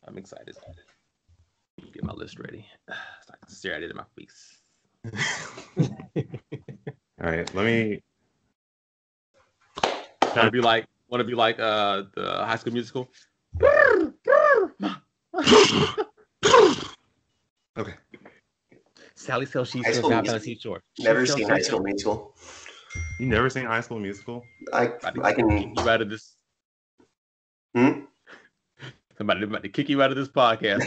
I'm excited. Get my list ready. So I can stare at it in my face. All right, let me. Want to be like the High School Musical? Okay. Sally sells sheets High to a School guy on Musical? a seashore. Never seen High School Musical. You never seen High School Musical? I can. Kick you out of this. Somebody about to kick you out of this podcast.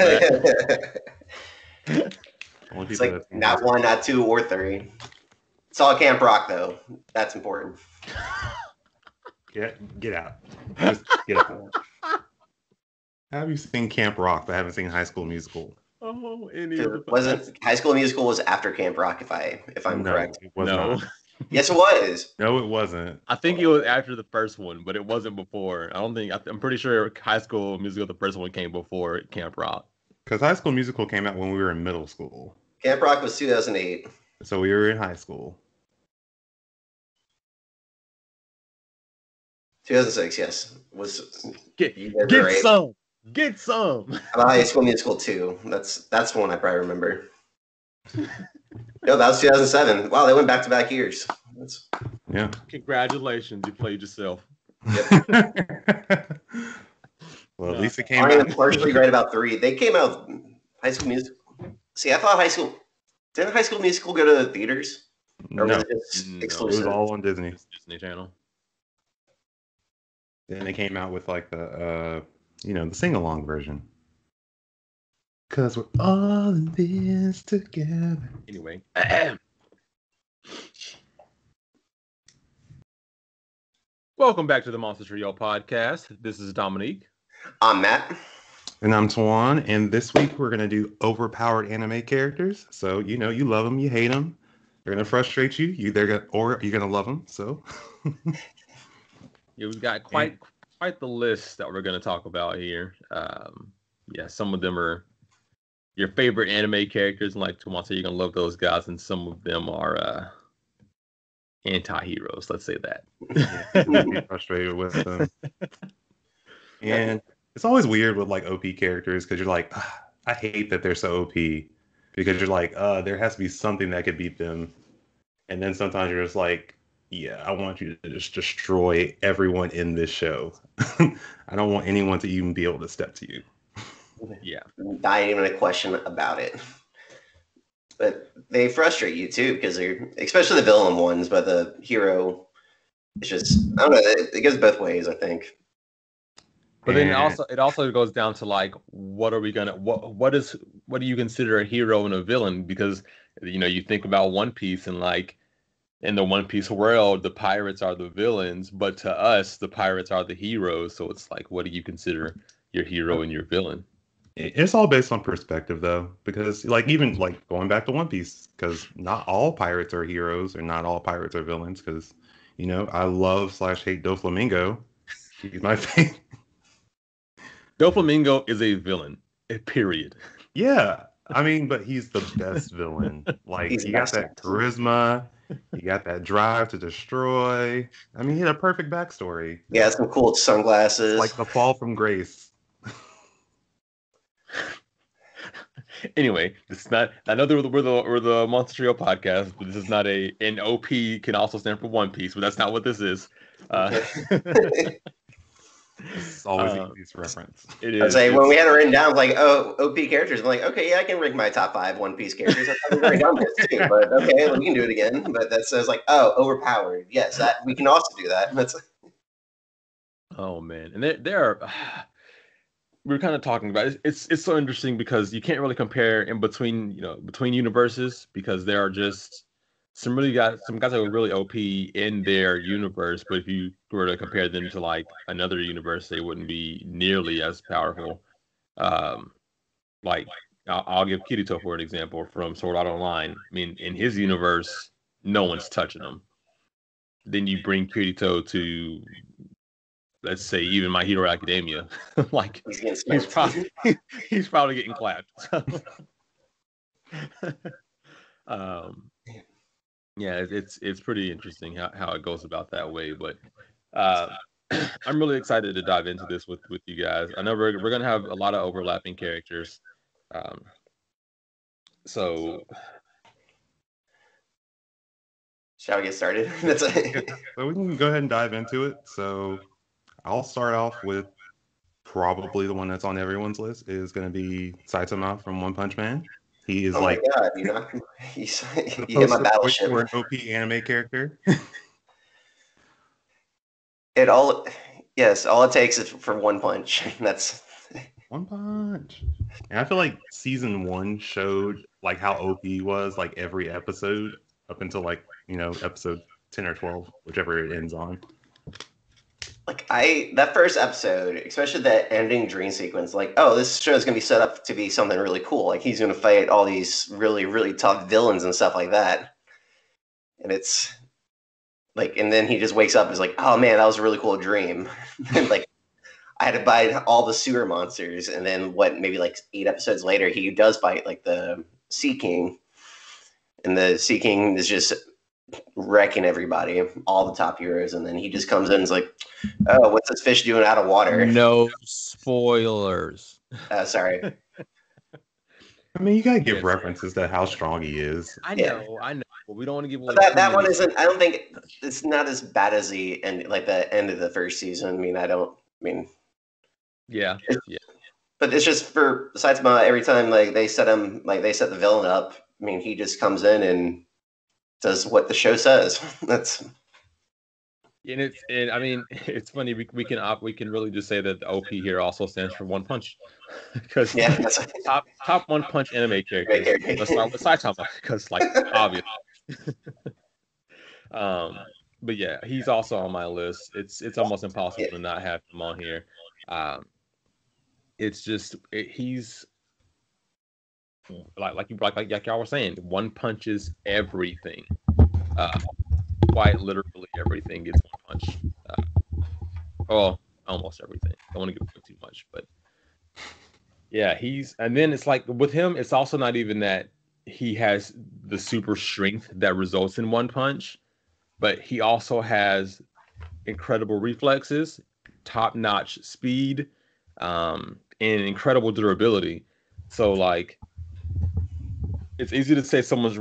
It's like not one, not two, or three. Saw Camp Rock though. That's important. Get out. Just get out. Have you seen Camp Rock? But I haven't seen High School Musical. Oh, Wasn't High School Musical was after Camp Rock? If I'm correct. It was not. Yes, it was. No, it wasn't. I think it was after the first one, but it wasn't before. I'm pretty sure High School Musical, the first one, came before Camp Rock. Because High School Musical came out when we were in middle school. Camp Rock was 2008. So we were in high school. 2006, yes. Get some. How about High School Musical 2? That's one I probably remember. No, that was 2007. Wow, they went back-to-back years. Yeah. Congratulations, you played yourself. Yep. Well, at least it came out. out. I'm partially right about 3. They came out High School Musical. See, I thought didn't High School Musical go to the theaters? Or was it just exclusive? It was all on Disney. Disney Channel. Then they came out with like the sing-along version. Cause we're all in this together. Anyway. Welcome back to the Monster Trio podcast. This is Dominique. I'm Matt. And I'm Tuan. And this week we're going to do overpowered anime characters. So, you love them, you hate them. They're going to frustrate you. Or you're going to love them. So. Yeah, we've got quite the list that we're going to talk about here. Some of them are your favorite anime characters, and like Tuan said, you're going to love those guys, and some of them are anti-heroes, let's say that. Be frustrated with them. And it's always weird with like OP characters because you're like, I hate that they're so OP, because you're like, there has to be something that could beat them. And then sometimes you're just like, yeah, I want you to just destroy everyone in this show. I don't want anyone to even be able to step to you. Yeah. Not even a question about it. But they frustrate you too, because they're, especially the villain ones, but the hero, it's just, I don't know, it goes both ways, I think. But then it also goes down to like, what do you consider a hero and a villain? Because, you think about One Piece, and like in the One Piece world, the pirates are the villains, but to us, the pirates are the heroes. So it's like, what do you consider your hero and your villain? It's all based on perspective, though, because like even like going back to One Piece, because not all pirates are heroes or not all pirates are villains. Because I love / hate Doflamingo. He's my favorite. Doflamingo is a villain. Period. Yeah, I mean, but he's the best villain. Like he got that charisma, he got that drive to destroy. I mean, he had a perfect backstory. Yeah, some cool sunglasses. Like the fall from grace. Anyway, this is not. I know we're the Monster Trio podcast, but this is not an OP can also stand for One Piece, but that's not what this is. It's always the easiest reference. It is. I was like, when we had it written down, like, OP characters, I'm like, okay, yeah, I can rank my top 5 One Piece characters. I thought we were done this too, but okay, we can do it again. But that says like, overpowered. Yes, that we can also do that. That's. Oh man, and there are. We were kind of talking about it. It's so interesting because you can't really compare in between universes, because there are just some guys that are really OP in their universe, but if you were to compare them to like another universe, they wouldn't be nearly as powerful. Like I'll give Kirito for an example from Sword Art Online. I mean, in his universe, no one's touching him. Then you bring Kirito to, let's say, even My Hero Academia, like he's probably getting clapped. Yeah, it's pretty interesting how it goes about that way. But I'm really excited to dive into this with you guys. I know we're gonna have a lot of overlapping characters. Um, so Shall we get started? So we can go ahead and dive into it. So I'll start off with probably the one that's on everyone's list is going to be Saitama from One Punch Man. He is Oh like my god, you hit my poster boy battleship. for an OP anime character. All it takes is for one punch. That's One Punch. And I feel like season 1 showed like how OP he was like every episode up until like, episode 10 or 12, whichever it ends on. like that first episode, especially that ending dream sequence, like, oh, this show is gonna be set up to be something really cool. Like he's gonna fight all these really, really tough villains and stuff like that. And it's like, and then he just wakes up and is like, oh man, that was a really cool dream. And like I had to buy all the sewer monsters, and then maybe like 8 episodes later, he does fight like the Sea King, and the Sea King is just wrecking everybody, all the top heroes, and then he just comes in and is like, "Oh, what's this fish doing out of water?" No spoilers. Sorry. I mean, you gotta give references to how strong he is. I know, but we don't want to give away. But that one isn't. I don't think it's not as bad as the end, like the end of the first season. I mean, yeah. But it's just for Saitama, every time like they set the villain up, I mean, he just comes in and does what the show says. That's And I mean, it's funny. We can really just say that the OP here also stands for One Punch, because that's top One Punch anime characters. Let's start with Saitama, because like obvious. But yeah, he's also on my list. It's almost impossible to not have him on here. It's just he's like y'all were saying, One Punch is everything. Quite literally everything is One Punch. Almost everything. I don't want to give away too much, but yeah, and then it's like with him, it's also not even that he has the super strength that results in One Punch, but he also has incredible reflexes, top-notch speed, and incredible durability. So like, it's easy to say someone's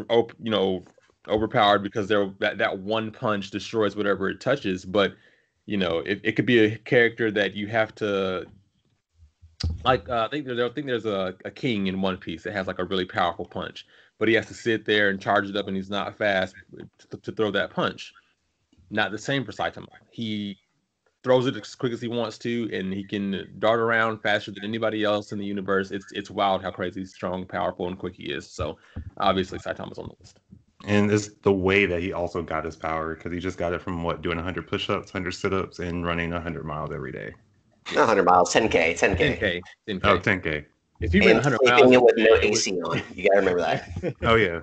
overpowered because that one punch destroys whatever it touches, but it could be a character that you have to like. I think there's a king in One Piece that has like a really powerful punch, but he has to sit there and charge it up, and he's not fast to throw that punch. Not the same for Saitama. He throws it as quick as he wants to, and he can dart around faster than anybody else in the universe. It's wild how crazy strong, powerful, and quick he is. So obviously Saitama's on the list. And it's the way that he also got his power, because he just got it from doing 100 push-ups, 100 sit-ups, and running 100 miles every day. 100 miles, 10K. 10K. Oh, 10K. If you ran 100 miles, sleeping with no AC on, you gotta remember that. Oh yeah.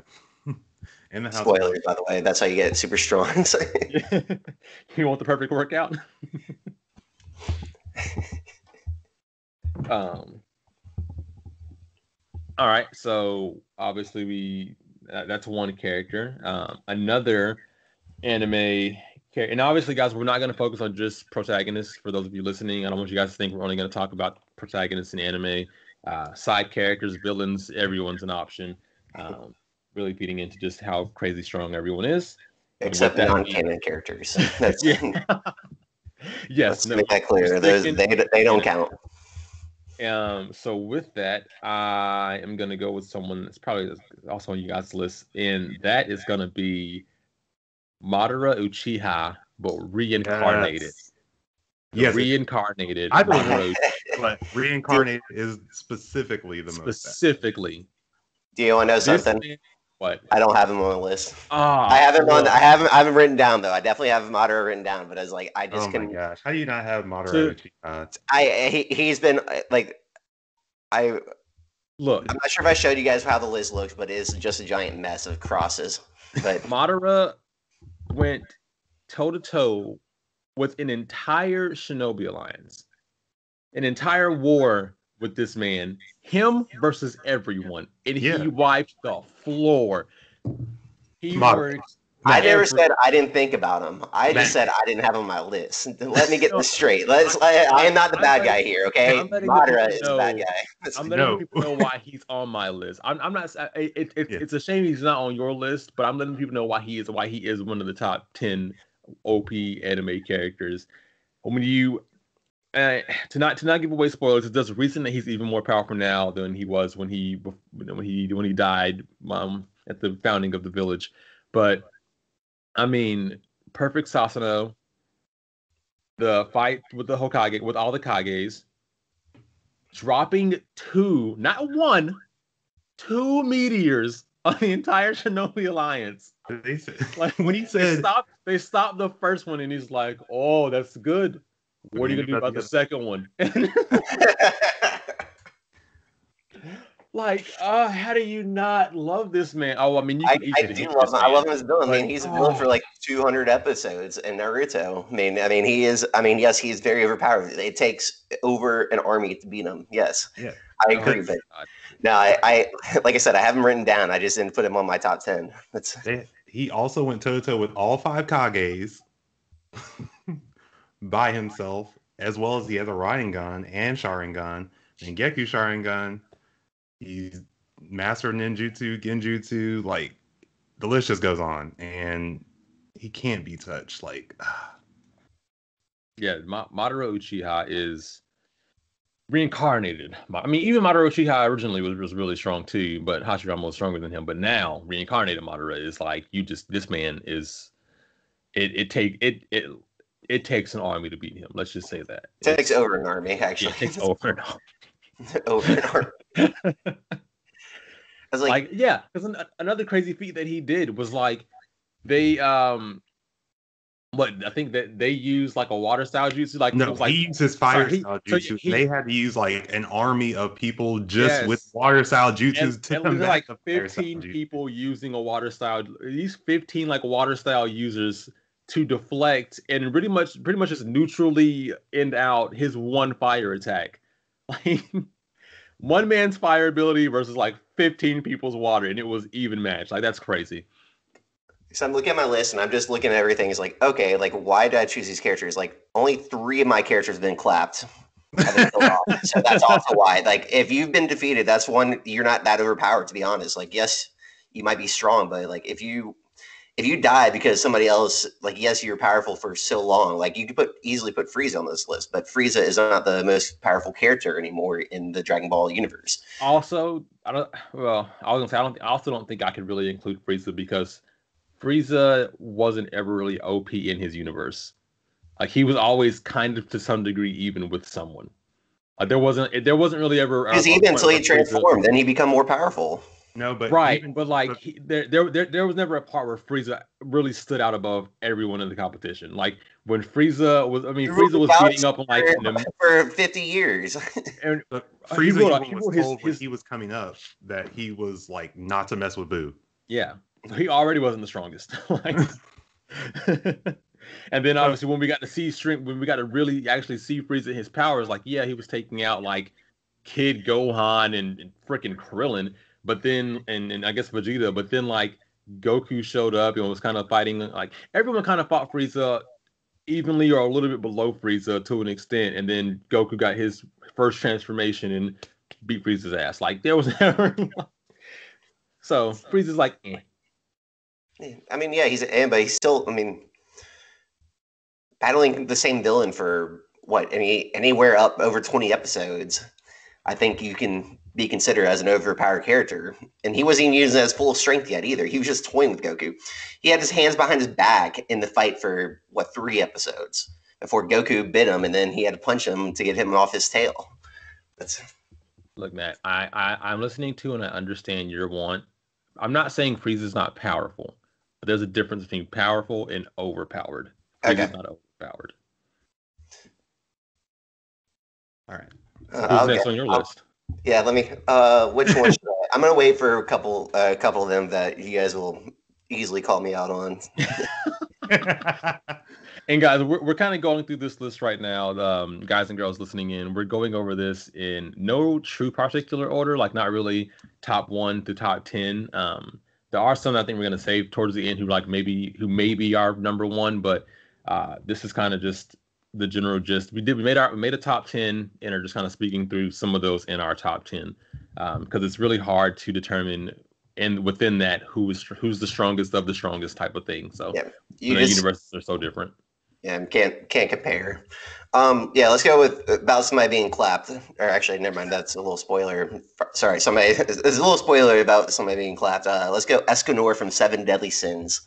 In the house. Spoilers, by the way. That's how you get super strong. You want the perfect workout? All right, so obviously that's one character. Another anime character, and obviously, guys, we're not going to focus on just protagonists. For those of you listening, I don't want you guys to think we're only going to talk about protagonists in anime. Side characters, villains, everyone's an option. Really feeding into just how crazy strong everyone is. Except non-canon characters. That's, yes, let's make that clear. They don't count. So with that, I am gonna go with someone that's probably also on you guys' list, and that is gonna be Madara Uchiha, but reincarnated. Yes, reincarnated. I believe, but reincarnated is specifically the most. Specifically. Do you want to know something? What? I don't have him on the list. I haven't written down though. I definitely have Madara written down, but I was like, I just couldn't. Oh my gosh! How do you not have Madara Uchiha? He's been like, look. I'm not sure if I showed you guys how the list looks, but it is just a giant mess of crosses. But Madara went toe to toe with an entire Shinobi Alliance, an entire war with this man, him versus everyone, and he wiped the floor. He worked I never said I didn't think about him. I just said I didn't have him on my list. Let me get this straight. I am not the bad guy here, okay? Madara is the bad guy. I'm letting people know why he's on my list. I'm not. It's a shame he's not on your list, but I'm letting people know why he is one of the top 10 OP anime characters. When you to not give away spoilers, it does reason that he's even more powerful now than he was when he died at the founding of the village. But I mean, perfect Sasano, the fight with the Hokage, with all the Kages, dropping not one, two meteors on the entire Shinobi Alliance. When he said they stopped the first one, and he's like, "Oh, that's good. What are you gonna do about the second one?" How do you not love this man? Oh, I mean, I do love him. I love him as a villain. I mean, he's a villain for like 200 episodes in Naruto. I mean, he is. I mean, yes, he's very overpowered. It takes over an army to beat him. Yes, yeah, I agree. But no, I like I said, I have him written down. I just didn't put him on my top 10. He also went toe to toe with all 5 Kages by himself, as well as the other Rasengan and Sharingan and Geku Sharingan. He's mastered ninjutsu, genjutsu, like the list just goes on, and he can't be touched. Yeah, Madara Uchiha is reincarnated. I mean, even Madara Uchiha originally was really strong too, but Hashirama was stronger than him. But now reincarnated Madara is like this man is. It takes an army to beat him. Let's just say that. It takes over an army, actually. It takes over an army. Over an army. I was like yeah, because another crazy feat that he did was like they I think that they used like a water style jutsu. He used his fire style jutsu. They had to use like an army of people just with water style jutsus to combat like 15 people using a water style. These 15 like water style users to deflect and pretty much just neutrally end out his one fire attack. Like one man's fire ability versus like 15 people's water, and it was even matched. Like that's crazy. So I'm looking at my list and I'm just looking at everything. It's like, okay, like why did I choose these characters? Like only 3 of my characters have been clapped. So that's also why. Like if you've been defeated, that's one you're not that overpowered, to be honest. Like yes, you might be strong, but like if you die because somebody else, like yes, you're powerful for so long. Like you could easily put Frieza on this list, but Frieza is not the most powerful character anymore in the Dragon Ball universe. Also, I also don't think I could really include Frieza because Frieza wasn't ever really OP in his universe. Like he was always kind of to some degree even with someone. Like there wasn't really ever because even until he transformed, then he become more powerful. No, but there was never a part where Frieza really stood out above everyone in the competition. Like when Frieza was beating up on like for 50 years. And Frieza was told when he was coming up that he was like not to mess with Boo. Yeah, he already wasn't the strongest. And then obviously when we got to really actually see Frieza his powers, like yeah, he was taking out like Kid Gohan and freaking Krillin. But then, and I guess Vegeta, but then like Goku showed up and was kind of fighting. Like everyone kind of fought Frieza evenly or a little bit below Frieza to an extent. And then Goku got his first transformation and beat Frieza's ass. Like there was never. So Frieza's like, eh. I mean, yeah, he's but he's still. I mean, battling the same villain for what anywhere up over 20 episodes. I think you can be considered as an overpowered character. And he wasn't even using his full strength yet either. He was just toying with Goku. He had his hands behind his back in the fight for 3 episodes before Goku bit him, and then he had to punch him to get him off his tail. Look, Matt, I'm listening to and I understand your want. I'm not saying Frieza's not powerful, but there's a difference between powerful and overpowered. Frieza's not overpowered. All right. Who's next on your list? Yeah, let me. Which one should I? I'm gonna wait for a couple of them that you guys will easily call me out on. And guys, we're kind of going through this list right now. Guys and girls listening in, we're going over this in no true particular order, like not really top 1 to top 10. there are some I think we're gonna save towards the end who may be our number one, but this is kind of just the general gist. We made a top 10 and are just kind of speaking through some of those in our top 10 because it's really hard to determine and within that who's the strongest of the strongest type of thing. So Yeah, universes are so different. Yeah, can't compare. Yeah, let's go with about somebody being clapped. Or actually, never mind. That's a little spoiler. Sorry, there's a little spoiler about somebody being clapped. Let's go Escanor from Seven Deadly Sins.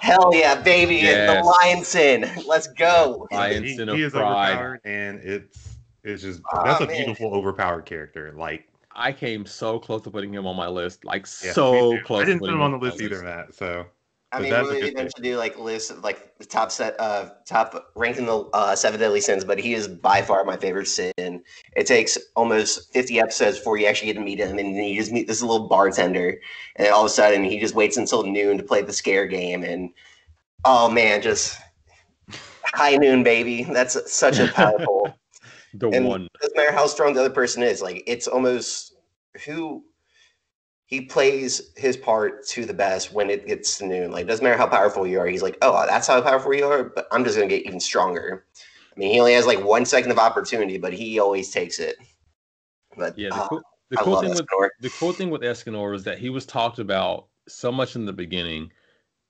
Hell yeah, baby! Yes. The Lion Sin. Let's go. Lion Sin of he is Pride. overpowered, and it's just that's a beautiful overpowered character. Like I came so close to putting him on my list, like yeah, so close. I didn't put him on the list either, Matt. So. I But mean, that's a we'll good eventually do like lists of like the top ranking the Seven Deadly Sins, but he is by far my favorite sin. It takes almost 50 episodes before you actually get to meet him, and then you just meet this little bartender, and then all of a sudden he just waits until noon to play the scare game, and oh man, just high noon, baby. That's such a powerful. one. It doesn't matter how strong the other person is, like it's almost who. He plays his part to the best when it gets to noon. Like, it doesn't matter how powerful you are. He's like, oh, that's how powerful you are, but I'm just going to get even stronger. I mean, he only has like 1 second of opportunity, but he always takes it. But yeah, the cool thing with Escanor is that he was talked about so much in the beginning,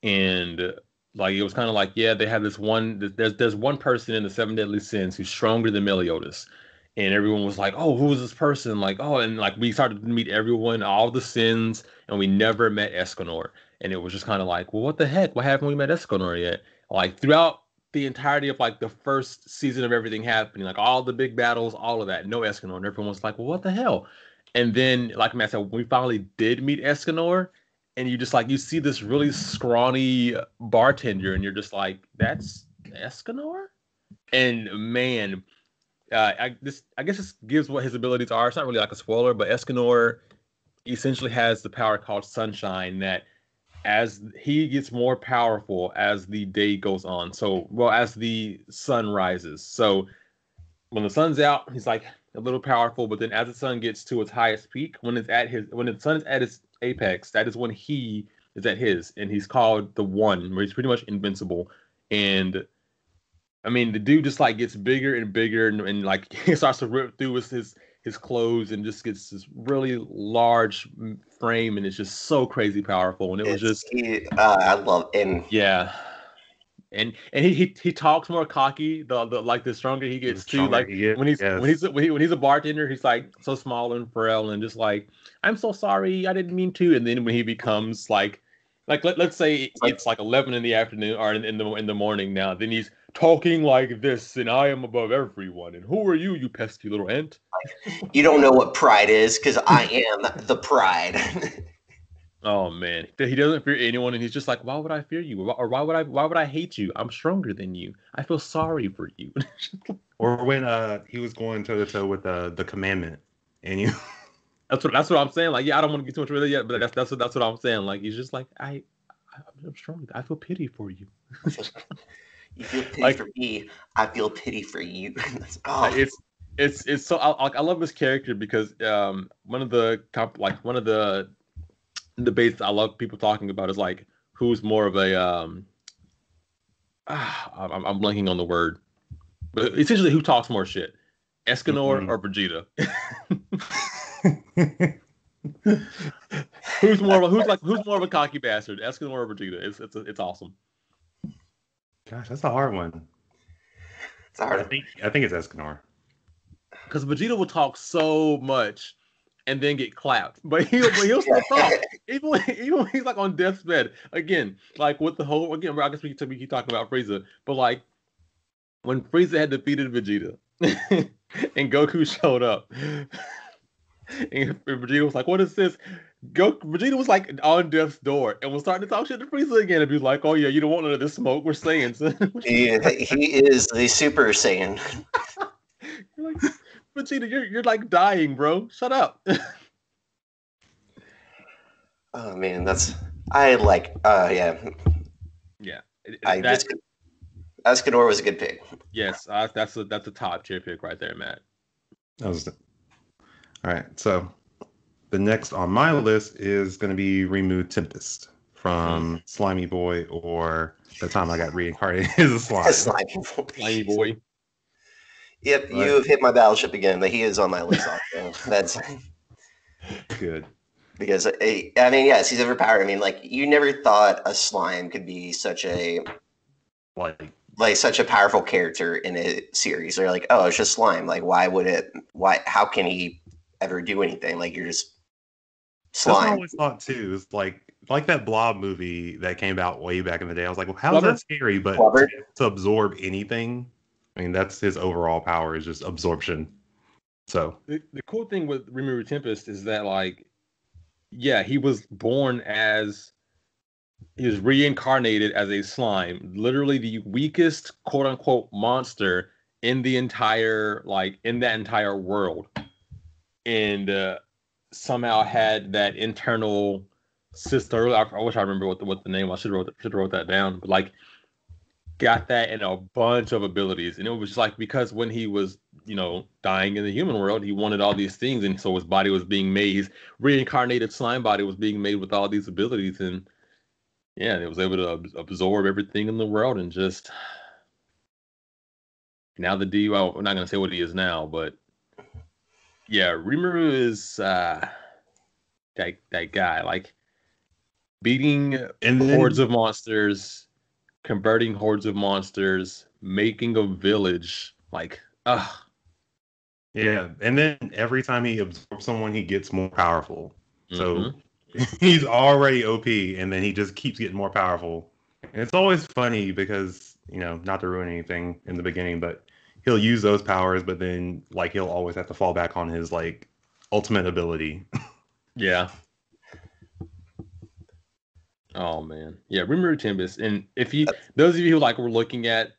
and like it was kind of like, yeah, they have this one. There's one person in the Seven Deadly Sins who's stronger than Meliodas. And everyone was like, "Oh, who is this person?" Like, "Oh," and like we started to meet everyone, all the sins, and we never met Escanor. And it was just kind of like, "Well, what the heck? Why haven't we met Escanor yet?" Like throughout the entirety of like the first season of everything happening, like all the big battles, all of that, no Escanor, and everyone was like, "Well, what the hell?" And then, like Matt said, when we finally did meet Escanor, and you just like you see this really scrawny bartender, and you're just like, "That's Escanor," and man. I guess this gives what his abilities are. It's not really like a spoiler, but Escanor essentially has the power called Sunshine that as he gets more powerful as the day goes on. So, well, as the sun rises. So when the sun's out, he's like a little powerful, but then as the sun gets to its highest peak, when the sun is at its apex, that is when he is at his, and he's called the One, where he's pretty much invincible. And I mean, the dude just like gets bigger and bigger, and like he starts to rip through his clothes, and just gets this really large frame, and it's just so crazy powerful. And it was just, I love and yeah. And he talks more cocky the stronger he gets too. Like when he's a bartender, he's like so small and frail, and just like, I'm so sorry, I didn't mean to. And then when he becomes like let's say it's like 11 in the afternoon or in the morning now, then he's talking like this, and I am above everyone, and who are you, you pesky little ant? You don't know what pride is, because I am the pride. Oh man, he doesn't fear anyone, and he's just like, why would I fear you, or why would I hate you? I'm stronger than you. I feel sorry for you. Or when he was going toe to toe with the commandment, and you. That's what I'm saying. Like, yeah, I don't want to get too much rid of it yet, but that's what I'm saying. Like, he's just like, I'm strong. I feel pity for you. You feel pity for me. I feel pity for you. It's so I love this character because one of the debates I love people talking about is like who's more of a I'm blanking on the word, but essentially who talks more shit, Escanor or Vegeta? who's more of a cocky bastard, Escanor or Vegeta? It's awesome. Gosh, that's a hard one. It's hard. I think it's Escanor. Because Vegeta will talk so much and then get clapped, but he'll still talk even when he's like on death's bed. Again, like with the whole I guess we keep talking about Frieza, but like when Frieza had defeated Vegeta and Goku showed up, and Vegeta was like, "What is this?" Vegeta was like on death's door and was starting to talk shit to Frieza again and be like, "Oh yeah, you don't want none of this smoke. We're saying." he is the Super Saiyan. You're like, Vegeta, you're like dying, bro. Shut up. Oh man, yeah. Escanor was a good pick. Yes, that's a top tier pick right there, Matt. All right. So the next on my list is going to be Rimuru Tempest from Slimy Boy, or the time I got reincarnated as a slime. Slimy Boy. Yep, But- you have hit my battleship again, but he is on my list also. That's Good. because I mean, yes, he's overpowered. I mean, like you never thought a slime could be such a such a powerful character in a series. They're like, oh, it's just slime. Like, why would it? Why? How can he ever do anything? Like, you're just slime. That's what I always thought too. Is like that Blob movie that came out way back in the day. I was like, well, how's that scary? But to absorb anything, I mean, that's his overall power is just absorption. So the cool thing with Rimuru Tempest is that, like, yeah, he was reincarnated as a slime, literally the weakest quote unquote monster in the entire in that entire world, and somehow had that internal sister. I wish I remember what the name was. I should have wrote that down, but like got that in a bunch of abilities, and it was just like because when he was dying in the human world, he wanted all these things, and so his body was being made. His reincarnated slime body was being made with all these abilities, and yeah, it was able to absorb everything in the world, and just now the D. Well, I'm not gonna say what he is now, but yeah, Rimuru is that guy, like beating hordes of monsters, converting hordes of monsters, making a village, yeah, and then every time he absorbs someone, he gets more powerful. So he's already OP, and then he just keeps getting more powerful. And it's always funny because, not to ruin anything in the beginning, but he'll use those powers, but then he'll always have to fall back on his ultimate ability. Yeah. Oh man. Yeah, Rimuru Tempest. And if those of you who were looking at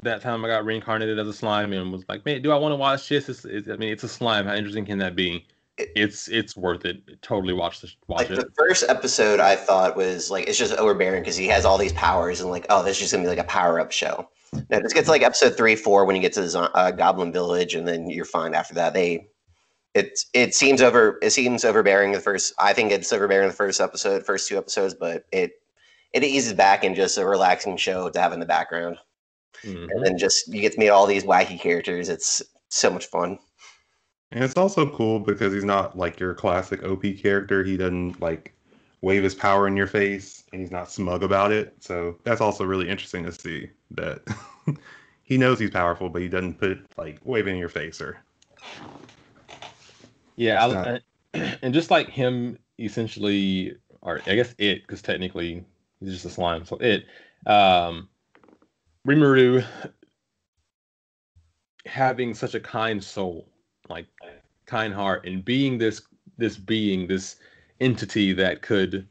that time I got reincarnated as a slime and was like, man, do I want to watch this? It's a slime. How interesting can that be? It's worth it. Totally watch it. The first episode I thought was it's just overbearing because he has all these powers and this is just gonna be a power up show. Now this gets episode 3, 4 when you get to the Goblin Village, and then you're fine after that. It seems overbearing I think it's overbearing the first 2 episodes, but it eases back in just a relaxing show to have in the background. And then just you get to meet all these wacky characters. It's so much fun. And it's also cool because he's not your classic OP character. He doesn't wave his power in your face, and he's not smug about it. So that's also really interesting to see that he knows he's powerful, but he doesn't put it wave in your face or. Yeah, and just him essentially, or I guess because technically he's just a slime. So Rimuru having such a kind soul, kind heart, and being this entity that could,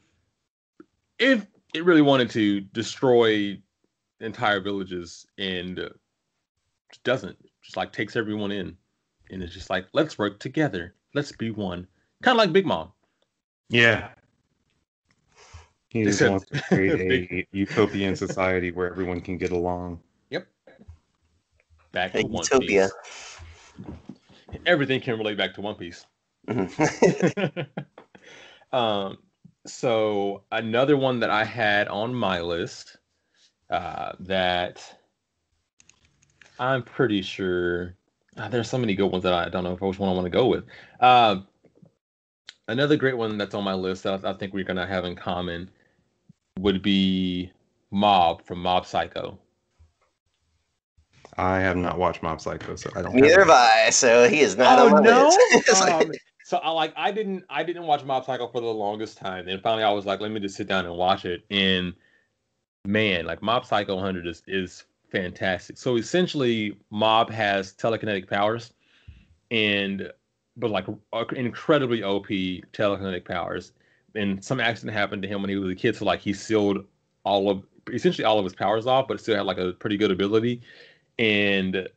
if it really wanted to, destroy entire villages, and doesn't, just takes everyone in, and it's just let's work together, let's be one, kind of like Big Mom. Yeah. He just wants to create a utopian society where everyone can get along. Yep. Back to One Utopia. Piece. Everything can relate back to One Piece. So another one that I had on my list that I'm pretty sure there's so many good ones that I don't know which one I want to go with. Another great one that's on my list that I think we're gonna have in common would be Mob from Mob Psycho. I have not watched Mob Psycho, so I don't. Neither have I. So he is not on my list. So I didn't watch Mob Psycho for the longest time. And finally I was like, let me just sit down and watch it. And man, Mob Psycho 100 is fantastic. So essentially Mob has telekinetic powers, but incredibly OP telekinetic powers. And some accident happened to him when he was a kid, so he sealed essentially all of his powers off, but still had a pretty good ability. And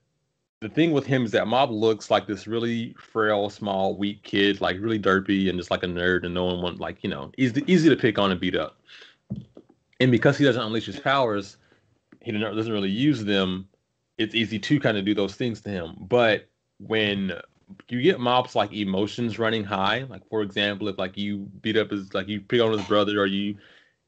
the thing with him is that Mob looks like this really frail, small, weak kid, really derpy and just a nerd, and no one wants easy to pick on and beat up. And because he doesn't unleash his powers, he doesn't really use them. It's easy to kind of do those things to him. But when you get mobs like emotions running high. Like for example, if like you beat up his like you pick on his brother or you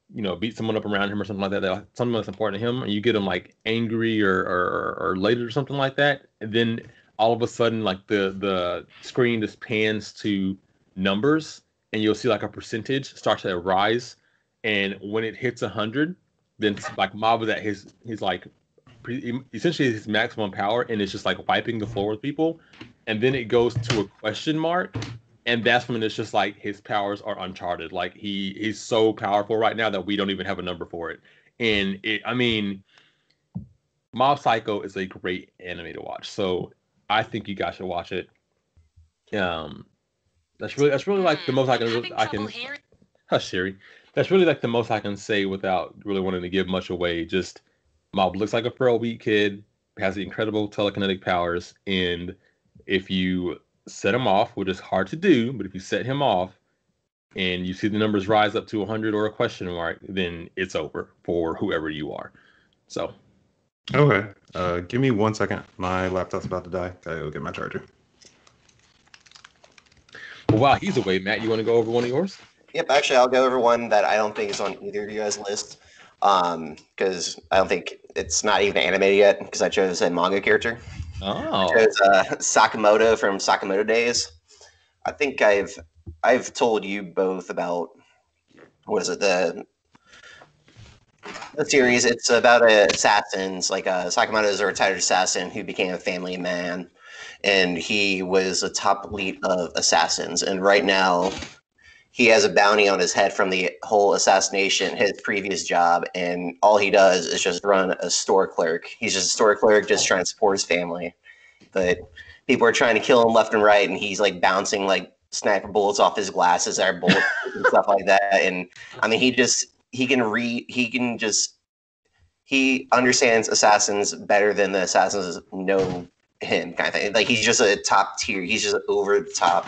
know beat someone up around him or something like that, something that's important to him, and you get him like angry or elated or something like that, and then all of a sudden like the screen just pans to numbers, and you'll see like a percentage start to rise, and when it hits 100, then like mob is at his like essentially his maximum power, and it's just like wiping the floor with people, and then it goes to a question mark, and that's when it's just like his powers are uncharted. Like he's so powerful right now that we don't even have a number for it. And I mean, Mob Psycho is a great anime to watch, so I think you guys should watch it. Um, that's really like the most I can. Hush, Siri. That's really like the most I can say without really wanting to give much away. Just Mob looks like a Pearl Beat kid, has incredible telekinetic powers, and if you set him off, which is hard to do, but if you set him off and you see the numbers rise up to 100 or a question mark, then it's over for whoever you are. So. Okay. Give me 1 second. My laptop's about to die. Gotta go get my charger. Well, while he's away, Matt, you want to go over one of yours? Yep, actually, I'll go over one that I don't think is on either of you guys' list, because I don't think it's not even animated yet, because I chose a manga character. Oh. I chose Sakamoto from Sakamoto Days. I think I've told you both about, what is it, the series. It's about assassins. Like Sakamoto is a retired assassin who became a family man, and he was a top elite of assassins. And right now, he has a bounty on his head from the whole assassination, his previous job, and all he does is just run a store clerk. He's just a store clerk, just trying to support his family. But people are trying to kill him left and right, and he's like bouncing like sniper bullets off his glasses that are bullets and stuff like that. And I mean, he understands assassins better than the assassins know him, kind of thing. Like he's just a top tier. He's just over the top,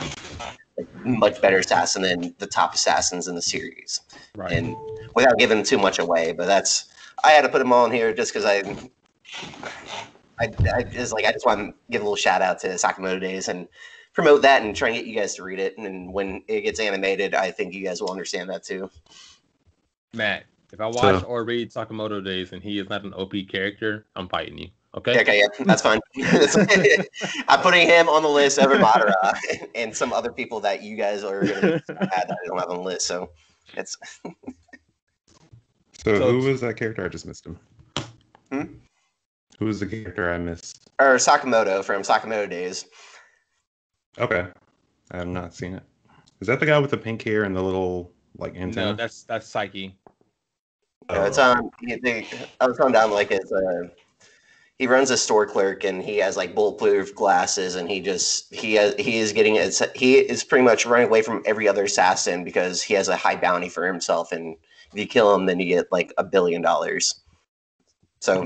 like, much better assassin than the top assassins in the series. Right. And without giving too much away, but I had to put him on here just because I just want to give a little shout out to Sakamoto Days and promote that and try and get you guys to read it. And when it gets animated, I think you guys will understand that too. Matt, if I watch or read Sakamoto Days and he is not an OP character, I'm fighting you. Okay? Okay, yeah, that's fine. I'm putting him on the list over Madara and some other people that you guys are going to add that I don't have on the list. So it's. So who was that character? I just missed him. Hmm? Who was the character I missed? Or Sakamoto from Sakamoto Days. Okay, I have not seen it. Is that the guy with the pink hair and the little like antenna? No, that's Psyche. Yeah, it's I was going down like it's he runs a store clerk and he has like bulletproof glasses and he is pretty much running away from every other assassin because he has a high bounty for himself, and if you kill him then you get like $1 billion. So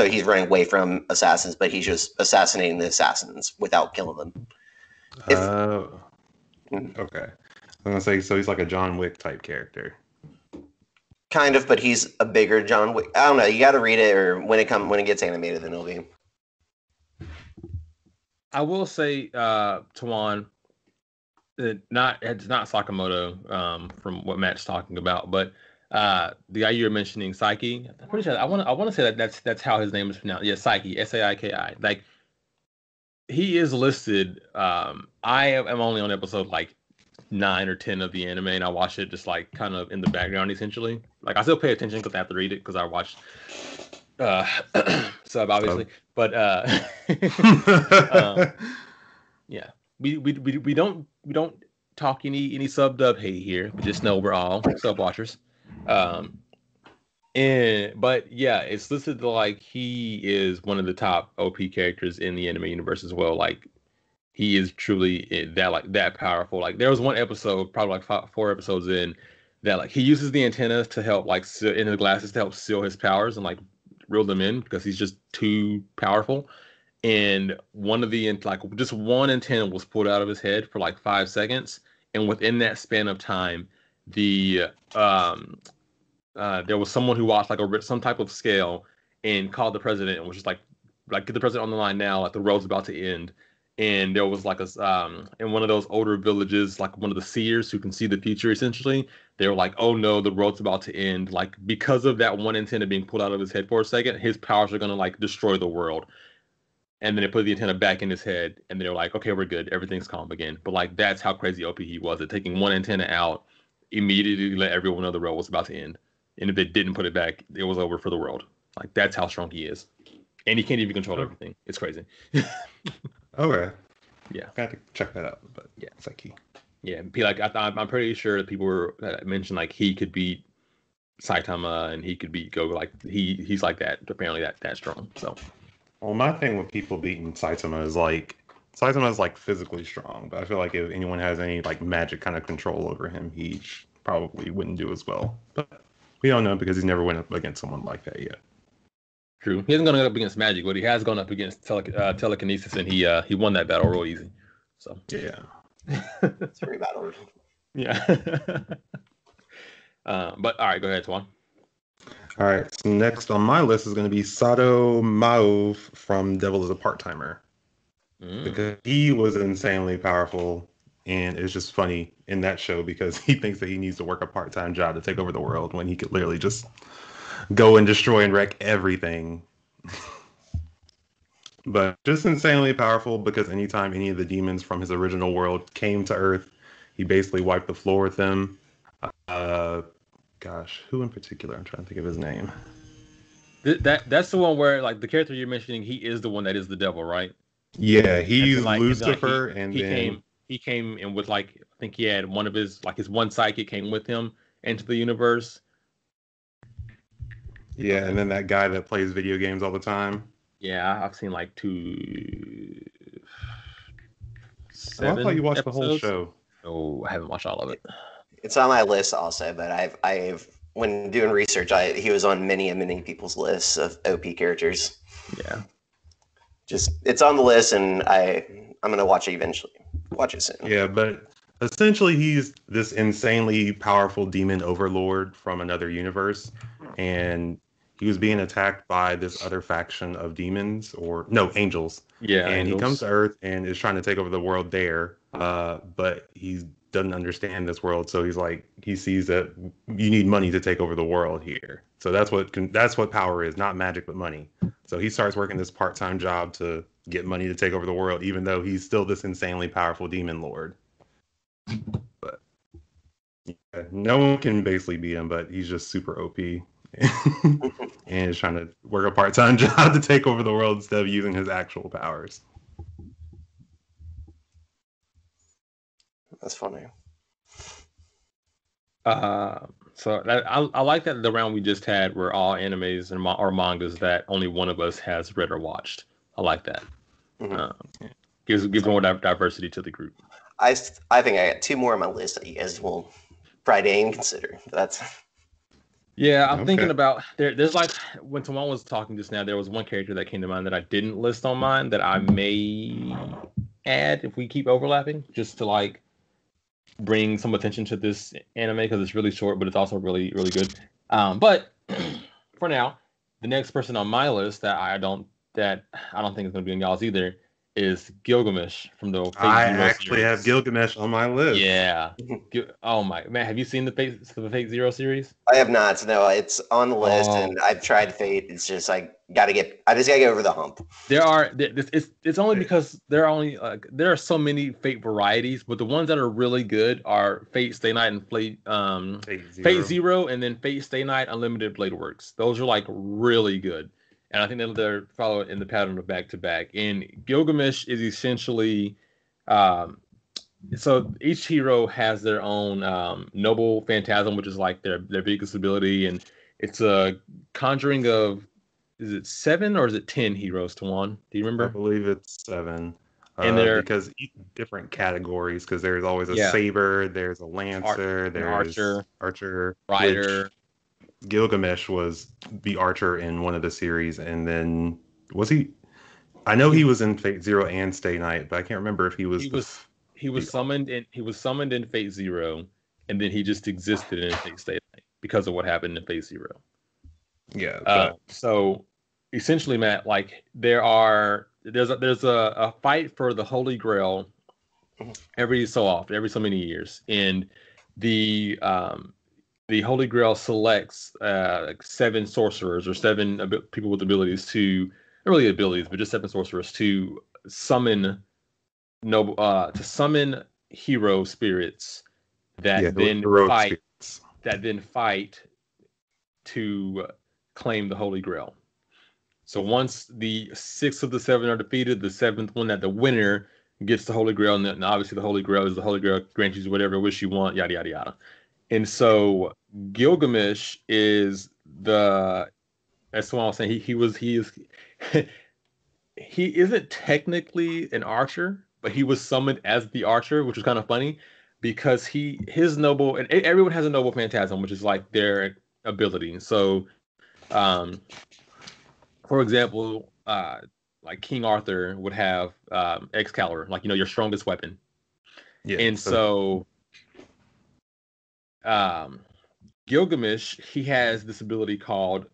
he's running away from assassins, but he's just assassinating the assassins without killing them. Okay. I'm gonna say so he's like a John Wick type character. Kind of, but he's a bigger John Wick. I don't know. You got to read it, or when it gets animated, then it'll be. I will say, Tawan, it's not Sakamoto from what Matt's talking about, but the guy you were mentioning, Psyche. I'm pretty sure I want to say that's how his name is pronounced. Yeah, Psyche, Saiki. Like he is listed. I am only on episode like 9 or 10 of the anime, and I watch it just like kind of in the background essentially. Like I still pay attention because I have to read it because I watch sub obviously, but yeah, we don't talk any sub dub hate here. We just know we're all sub watchers. But yeah, it's listed like he is one of the top OP characters in the anime universe as well. Like he is truly that powerful. Like there was one episode, probably like 4 episodes in, that like he uses the antennas to help like in the glasses to help seal his powers and like reel them in because he's just too powerful. And one of the just one antenna was pulled out of his head for like 5 seconds, and within that span of time, there was someone who watched like some type of scale and called the president and was just like get the president on the line now, like the world's about to end. and there was like in one of those older villages, like one of the seers who can see the future. Essentially, they were like, "Oh no, the world's about to end." Like because of that one antenna being pulled out of his head for a second, his powers are gonna like destroy the world. And then they put the antenna back in his head, and they're like, "Okay, we're good. Everything's calm again." But like that's how crazy OP he was at taking one antenna out, immediately let everyone know the world was about to end. And if they didn't put it back, it was over for the world. Like that's how strong he is, and he can't even control everything. It's crazy. Okay. Yeah, got to check that out. But yeah, it's like he. Yeah, like I'm pretty sure that people were mentioned like he could beat Saitama and he could beat Goku. Like he's like that. Apparently that strong. So. Well, my thing with people beating Saitama is like physically strong, but I feel like if anyone has any like magic kind of control over him, he probably wouldn't do as well. But we don't know because he's never went up against someone like that yet. True. He hasn't gone up against magic, but he has gone up against telekinesis, and he won that battle real easy. So yeah, it's very battle. Yeah. But all right, go ahead, Twan. All right. So next on my list is going to be Sato Mauve from Devil is a Part-Timer. Because he was insanely powerful, and it's just funny in that show because he thinks that he needs to work a part-time job to take over the world when he could literally just go and destroy and wreck everything. But just insanely powerful because anytime any of the demons from his original world came to Earth, he basically wiped the floor with them. Gosh, who in particular? I'm trying to think of his name. That's the one where like the character you're mentioning, he is the one that is the devil, right? Yeah, he's like, Lucifer, he came in with like I think he had one of his one psychic came with him into the universe. Yeah, and then that guy that plays video games all the time. Yeah, I've seen like 7 I thought you watched episodes. the whole show. Oh, I haven't watched all of it. It's on my list also, but I've when doing research, he was on many people's lists of OP characters. Yeah, just it's on the list, and I'm gonna watch it eventually. Watch it soon. Yeah, but essentially he's this insanely powerful demon overlord from another universe, and he was being attacked by this other faction of demons angels. Yeah, and angels. He comes to Earth and is trying to take over the world there, but he doesn't understand this world, so he sees that you need money to take over the world here. So that's what power is, not magic but money. So he starts working this part-time job to get money to take over the world, even though he's still this insanely powerful demon lord. But yeah, no one can basically beat him, but he's just super OP. And is trying to work a part-time job to take over the world instead of using his actual powers. That's funny. So I like that the round we just had were all animes and or mangas that only one of us has read or watched. I like that. Mm-hmm. Gives more diversity to the group. I think I got 2 more on my list that you guys will Friday and consider. That's yeah. I'm thinking about there's like when Tawan was talking just now, there was one character that came to mind that I didn't list on mine that I may add if we keep overlapping, just to like bring some attention to this anime because it's really short, but it's also really, really good. But for now, the next person on my list that I don't think is going to be on y'all's either is Gilgamesh from the Fate Zero actually series. have Gilgamesh on my list. Yeah. Oh my man, have you seen the Fate Zero series? I have not. No, it's on the list, and I've tried Fate. It's just I just gotta get over the hump. It's only because there are so many Fate varieties, but the ones that are really good are Fate Stay Night and Fate Zero, and then Fate Stay Night Unlimited Blade Works. Those are like really good. And I think they're followed in the pattern of back to back. And Gilgamesh is essentially, so each hero has their own noble phantasm, which is like their biggest ability, and it's a conjuring of, is it 7 or is it 10 heroes to one? Do you remember? I believe it's 7. And they're because different categories, because there's always a saber, there's a lancer, there's archer, rider. Gilgamesh was the archer in one of the series, and then was he? I know he was in Fate Zero and Stay Night, but I can't remember if he was. He was summoned in Fate Zero, and then he just existed in Fate Stay Night because of what happened in Fate Zero. Yeah. So essentially, Matt, like there's there's a fight for the Holy Grail every so often, every so many years, and the Holy Grail selects like 7 sorcerers or 7 people with abilities to, not really abilities, but just 7 sorcerers to summon noble to summon hero spirits Yeah, that then heroic fight spirits. to claim the Holy Grail. So once the 6 of the 7 are defeated, the 7th one, that the winner gets the Holy Grail, and obviously the Holy Grail is the Holy Grail, grants you whatever wish you want, yada yada yada. And so Gilgamesh is the, that's what I was saying. He is he isn't technically an archer, but he was summoned as the archer, which was kind of funny because his noble, and everyone has a noble phantasm, which is like their ability. So for example, like King Arthur would have Excalibur, like your strongest weapon. Yeah, And so Gilgamesh, he has this ability called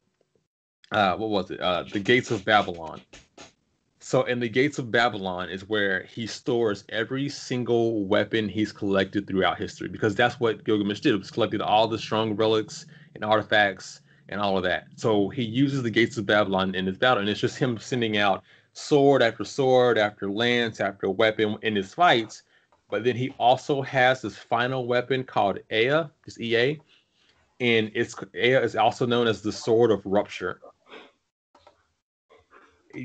what was it? The Gates of Babylon. So in the Gates of Babylon is where he stores every single weapon he's collected throughout history, because that's what Gilgamesh did. It was collected all the strong relics and artifacts and all of that. So he uses the Gates of Babylon in his battle, and it's just him sending out sword after lance after weapon in his fights. But then he also has this final weapon called Ea, it's EA, and Ea is also known as the Sword of Rupture.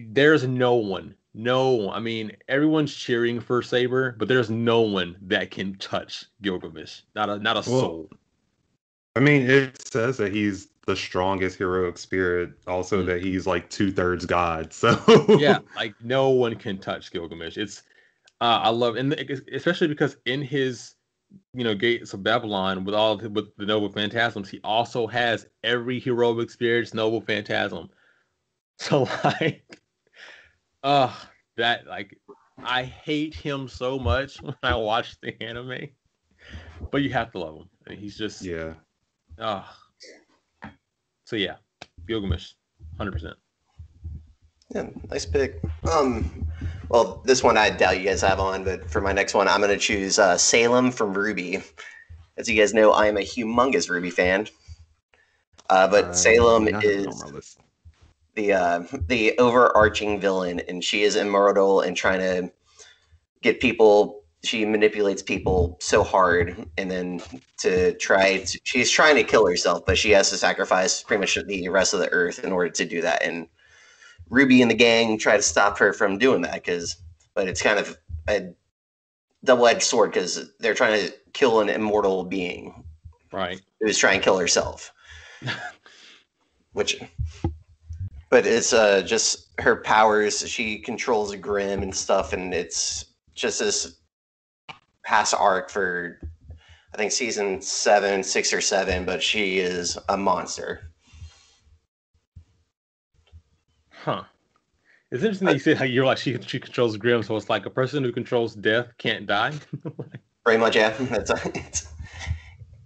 There's no one. I mean, everyone's cheering for Saber, but there's no one that can touch Gilgamesh. Not a soul. I mean, it says that he's the strongest heroic spirit. Also, that he's like 2/3 God. So yeah, like no one can touch Gilgamesh. It's I love, and especially because in his Gates of Babylon with the noble phantasms, he also has every heroic spirit's noble phantasm. So like, that, like, I hate him so much when I watch the anime, but you have to love him. I mean, he's just yeah. So yeah, Gilgamesh, 100%. Yeah, nice pick. Well, this one I doubt you guys have on, but for my next one, I'm going to choose Salem from Ruby. As you guys know, I am a humongous Ruby fan. But Salem is the overarching villain, and she is immortal and trying to get people. She manipulates people so hard, and then she's trying to kill herself, but she has to sacrifice pretty much the rest of the earth in order to do that. And Ruby and the gang try to stop her from doing that, but it's kind of a double-edged sword because they're trying to kill an immortal being, right? Who's trying to kill herself. But it's just her powers. She controls Grimm and stuff, and it's just this past arc for, I think, season 6 or 7. But she is a monster. Huh. It's interesting that you said how you're like she controls Grimm, so it's like a person who controls death can't die. Pretty much, yeah. That's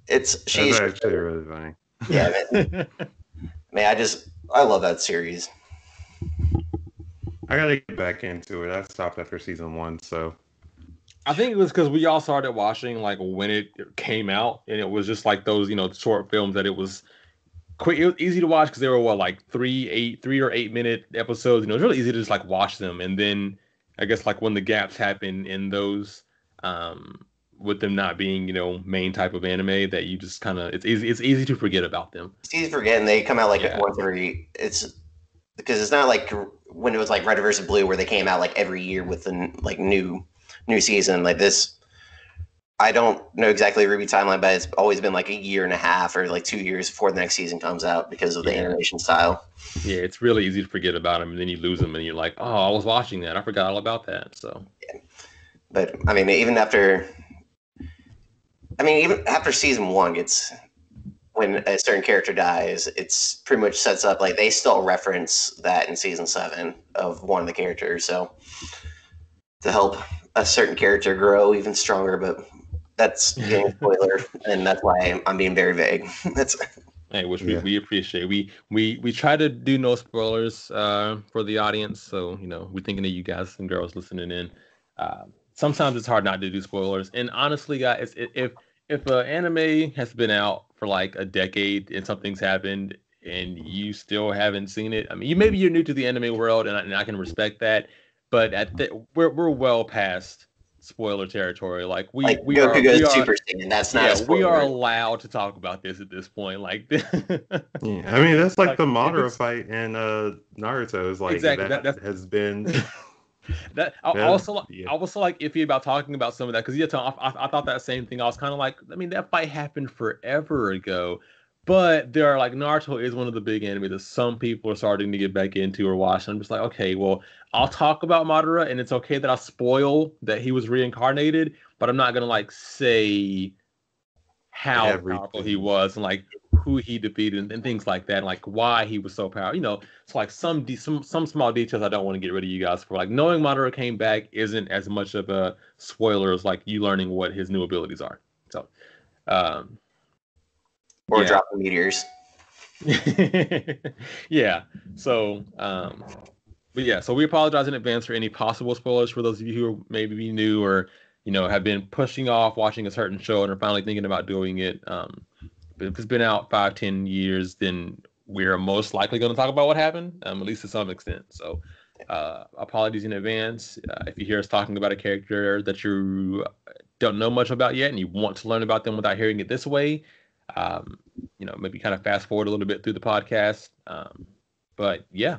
actually really funny. Yeah, man, I love that series. I gotta get back into it. I stopped after season 1, so I think it was because we all started watching like when it came out, and it was just like those short films that it was quick. It was easy to watch because they were like 3 or 8 minute episodes. It was really easy to just like watch them. And then I guess like when the gaps happen in those, with them not being main type of anime, that you just kind of it's easy to forget about them. It's easy to forget, and they come out like once every. It's because it's not like when it was like Red versus Blue, where they came out like every year with a like new season like this. I don't know exactly Ruby timeline, but it's always been like a year and a half or like 2 years before the next season comes out because of the animation style. Yeah, it's really easy to forget about them, and then you lose them, and you're like, oh, I was watching that. I forgot all about that. So, yeah. But I mean, even after season 1, it's when a certain character dies, it's pretty much sets up like they still reference that in season 7 of one of the characters. So to help a certain character grow even stronger, but that's getting a spoiler, and that's why I'm being very vague. Hey, which we appreciate. We try to do no spoilers for the audience, so we're thinking of you guys and girls listening in. Sometimes it's hard not to do spoilers, and honestly, guys, if an anime has been out for like a decade and something's happened and you still haven't seen it, I mean, maybe you're new to the anime world, and I can respect that, but we're well past spoiler territory. Like we Goku goes Super Saiyan. That's not a spoiler. We are allowed to talk about this at this point. Like, yeah, I mean that's like the Madara fight in Naruto is like exactly that has been. That I was so like iffy about talking about some of that because I thought that same thing. I was kind of like, I mean, that fight happened forever ago, but there are like Naruto is one of the big enemies that some people are starting to get back into or watch. I'm just like, okay, well, I'll talk about Madara, and it's okay that I spoil that he was reincarnated, but I'm not gonna like say how powerful he was and like who he defeated and things like that, and like why he was so powerful. It's like some small details I don't want to get rid of you guys for. Like knowing Madara came back isn't as much of a spoiler as like you learning what his new abilities are. So, or dropping meteors. Yeah. So, but yeah. So we apologize in advance for any possible spoilers for those of you who are maybe new or have been pushing off watching a certain show and are finally thinking about doing it. But if it's been out 5-10 years, then we're most likely going to talk about what happened, at least to some extent. So apologies in advance. If you hear us talking about a character that you don't know much about yet and you want to learn about them without hearing it this way, maybe kind of fast forward a little bit through the podcast. But yeah,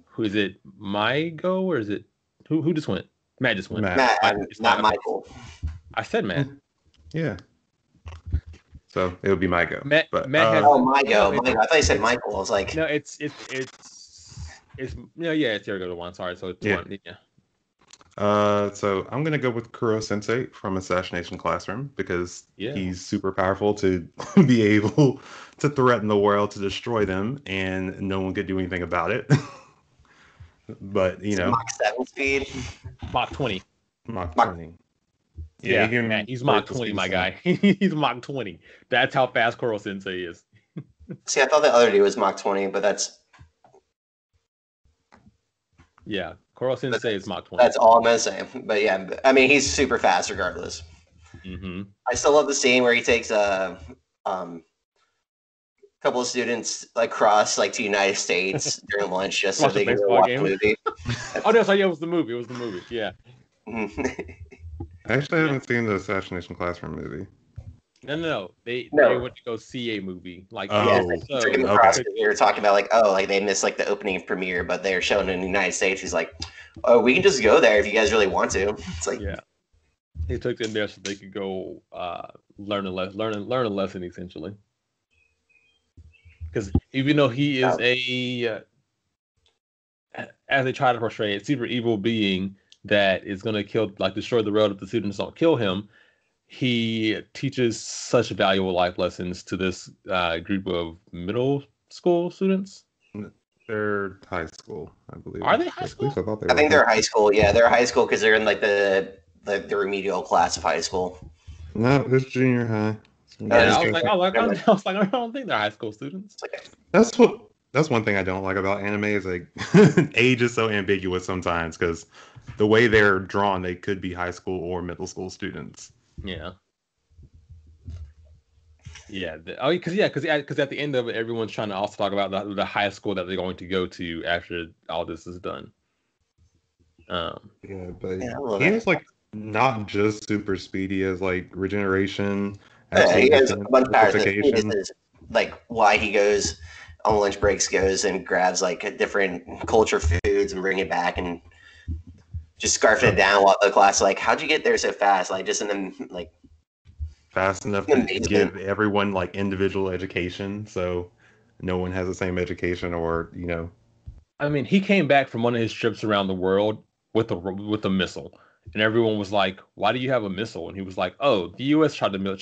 who is it? My go or is it who just went? Matt just went. Matt, not Michael. I said Matt. Yeah. So it would be my go. Matt has, my go. I thought you said Michael. I was like, no, it's it's your go to one. Sorry, so it's one. Yeah. So I'm gonna go with Kuro Sensei from Assassination Classroom because he's super powerful to be able to threaten the world to destroy them, and no one could do anything about it. But Mach 7 speed, Mach 20, Mach 20. Yeah, Matt, he's Mach 20, my guy. He's Mach 20. That's how fast Kuro Sensei is. See, I thought the other dude was Mach 20, but that's... Yeah, Kuro Sensei is Mach 20. That's all I'm going to say. But yeah, I mean, he's super fast regardless. Mm-hmm. I still love the scene where he takes a couple of students across to United States during lunch just so they can watch the movie. Oh, no, sorry, it was the movie. It was the movie, yeah. I actually haven't seen the Assassination Classroom movie. No. They went to go see a movie. We were talking about they missed the opening premiere, but they're showing it in the United States. He's like, oh, we can just go there if you guys really want to. It's like, yeah, he took them there so they could go learn a lesson essentially. Because even though he is as they try to portray it, super evil being that is going to destroy the world if the students don't kill him, he teaches such valuable life lessons to this group of middle school students. They're high school, I believe. Are they high school? I think they're high school. Yeah, they're high school because they're in the remedial class of high school. No, it's junior high. I was like, I don't think they're high school students. That's one thing I don't like about anime is age is so ambiguous sometimes because the way they're drawn, they could be high school or middle school students. Yeah. Yeah. Because at the end of it, everyone's trying to also talk about the high school that they're going to go to after all this is done. But he has not just super speed. He has regeneration. He has a bunch of powers. Is why he goes on lunch breaks, goes and grabs different culture foods and bring it back and just scarfing it down while the class how'd you get there so fast? Just in the fast enough to give everyone individual education, so no one has the same education or I mean, he came back from one of his trips around the world with a missile, and everyone was like, "Why do you have a missile?" And he was like, "Oh, the U.S. tried to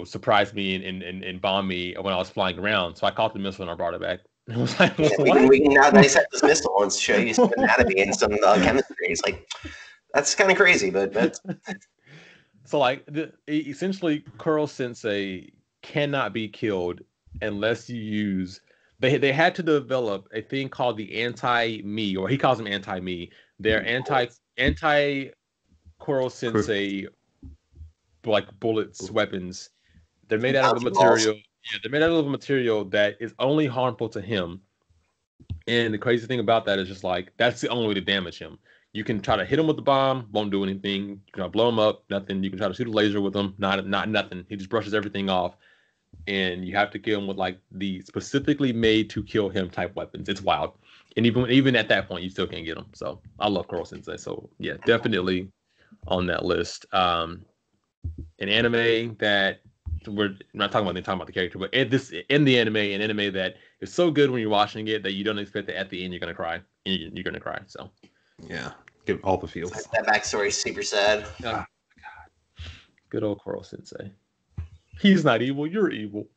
surprise me and bomb me when I was flying around, so I caught the missile and I brought it back." And I was like, we can now dissect this missile and show you some anatomy and some chemistry. It's that's kind of crazy, but that's... So essentially, Kuro Sensei cannot be killed unless you use. They had to develop a thing called the anti-me, or he calls them anti-me. They're anti Koro Sensei like bullets, weapons. They're made out of a material. Yeah, they're made out of a material that is only harmful to him. And the crazy thing about that is just like that's the only way to damage him. You can try to hit him with the bomb, won't do anything. You can blow him up, nothing. You can try to shoot a laser with him, not nothing. He just brushes everything off. And you have to kill him with like the specifically made to kill him type weapons. It's wild. And even at that point, you still can't get him. So I love Koro Sensei. So yeah, definitely on that list. An anime that we're not talking about the character, but in the anime, an anime that is so good when you're watching it that you don't expect that at the end you're gonna cry. You're gonna cry. So yeah, give all the feels. That backstory is super sad. Oh my god, good old Koro Sensei. He's not evil. You're evil.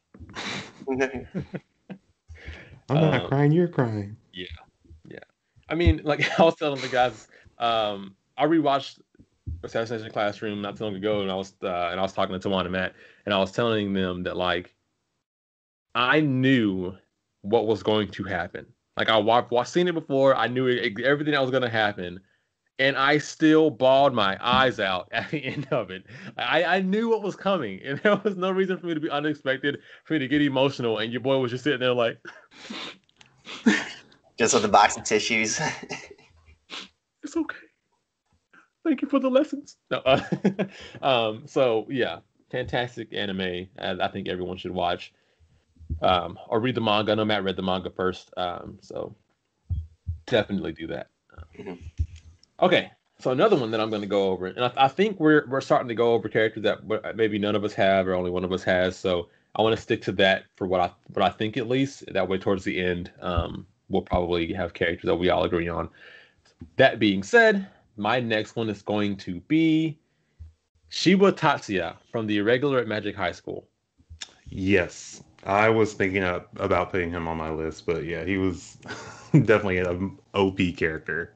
I'm not crying. You're crying. Yeah. I mean, like I was telling the guys, I rewatched Assassination Classroom not too long ago, and I was talking to Tawan and Matt, and I was telling them that like I knew what was going to happen. Like I've seen it before. I knew everything that was going to happen, and I still bawled my eyes out at the end of it. I knew what was coming, and there was no reason for me to be unexpected, for me to get emotional, and your boy was just sitting there like, just with a box of tissues. It's okay. Thank you for the lessons. No, so yeah, fantastic anime. I think everyone should watch or read the manga. I know Matt read the manga first, so definitely do that. Okay, so another one that I'm going to go over, and I think we're starting to go over characters that maybe none of us have or only one of us has. So I want to stick to that for what I think at least. That way, towards the end, we'll probably have characters that we all agree on. That being said, my next one is going to be Shiba Tatsuya from the Irregular at Magic High School. Yes, I was thinking about putting him on my list, but yeah, he was definitely an OP character.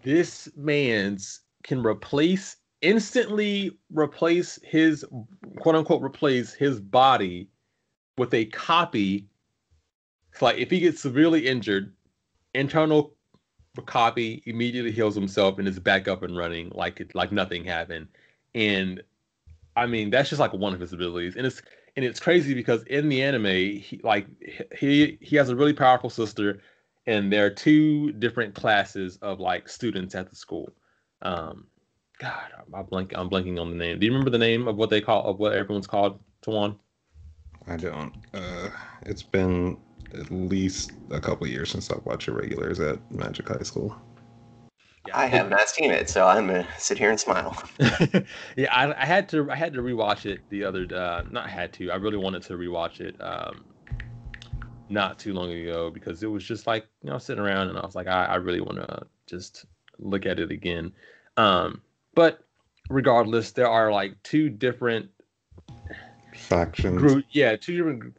This man's can instantly replace his quote-unquote replace his body with a copy. It's like if he gets severely injured, internal copy immediately heals himself and is back up and running like nothing happened. And I mean that's just like one of his abilities, and it's crazy because in the anime he has a really powerful sister, and there are two different classes of like students at the school. God, I'm blanking on the name. Do you remember the name of what everyone's called, Tawan? I don't. It's been at least a couple years since I've watched Irregulars at Magic High School. Yeah, I have not seen it, so I'm gonna sit here and smile. Yeah, I had to rewatch it the other not had to. I really wanted to rewatch it not too long ago because it was just like, sitting around and I was like, I really want to just look at it again. But regardless, there are like two different factions. Two different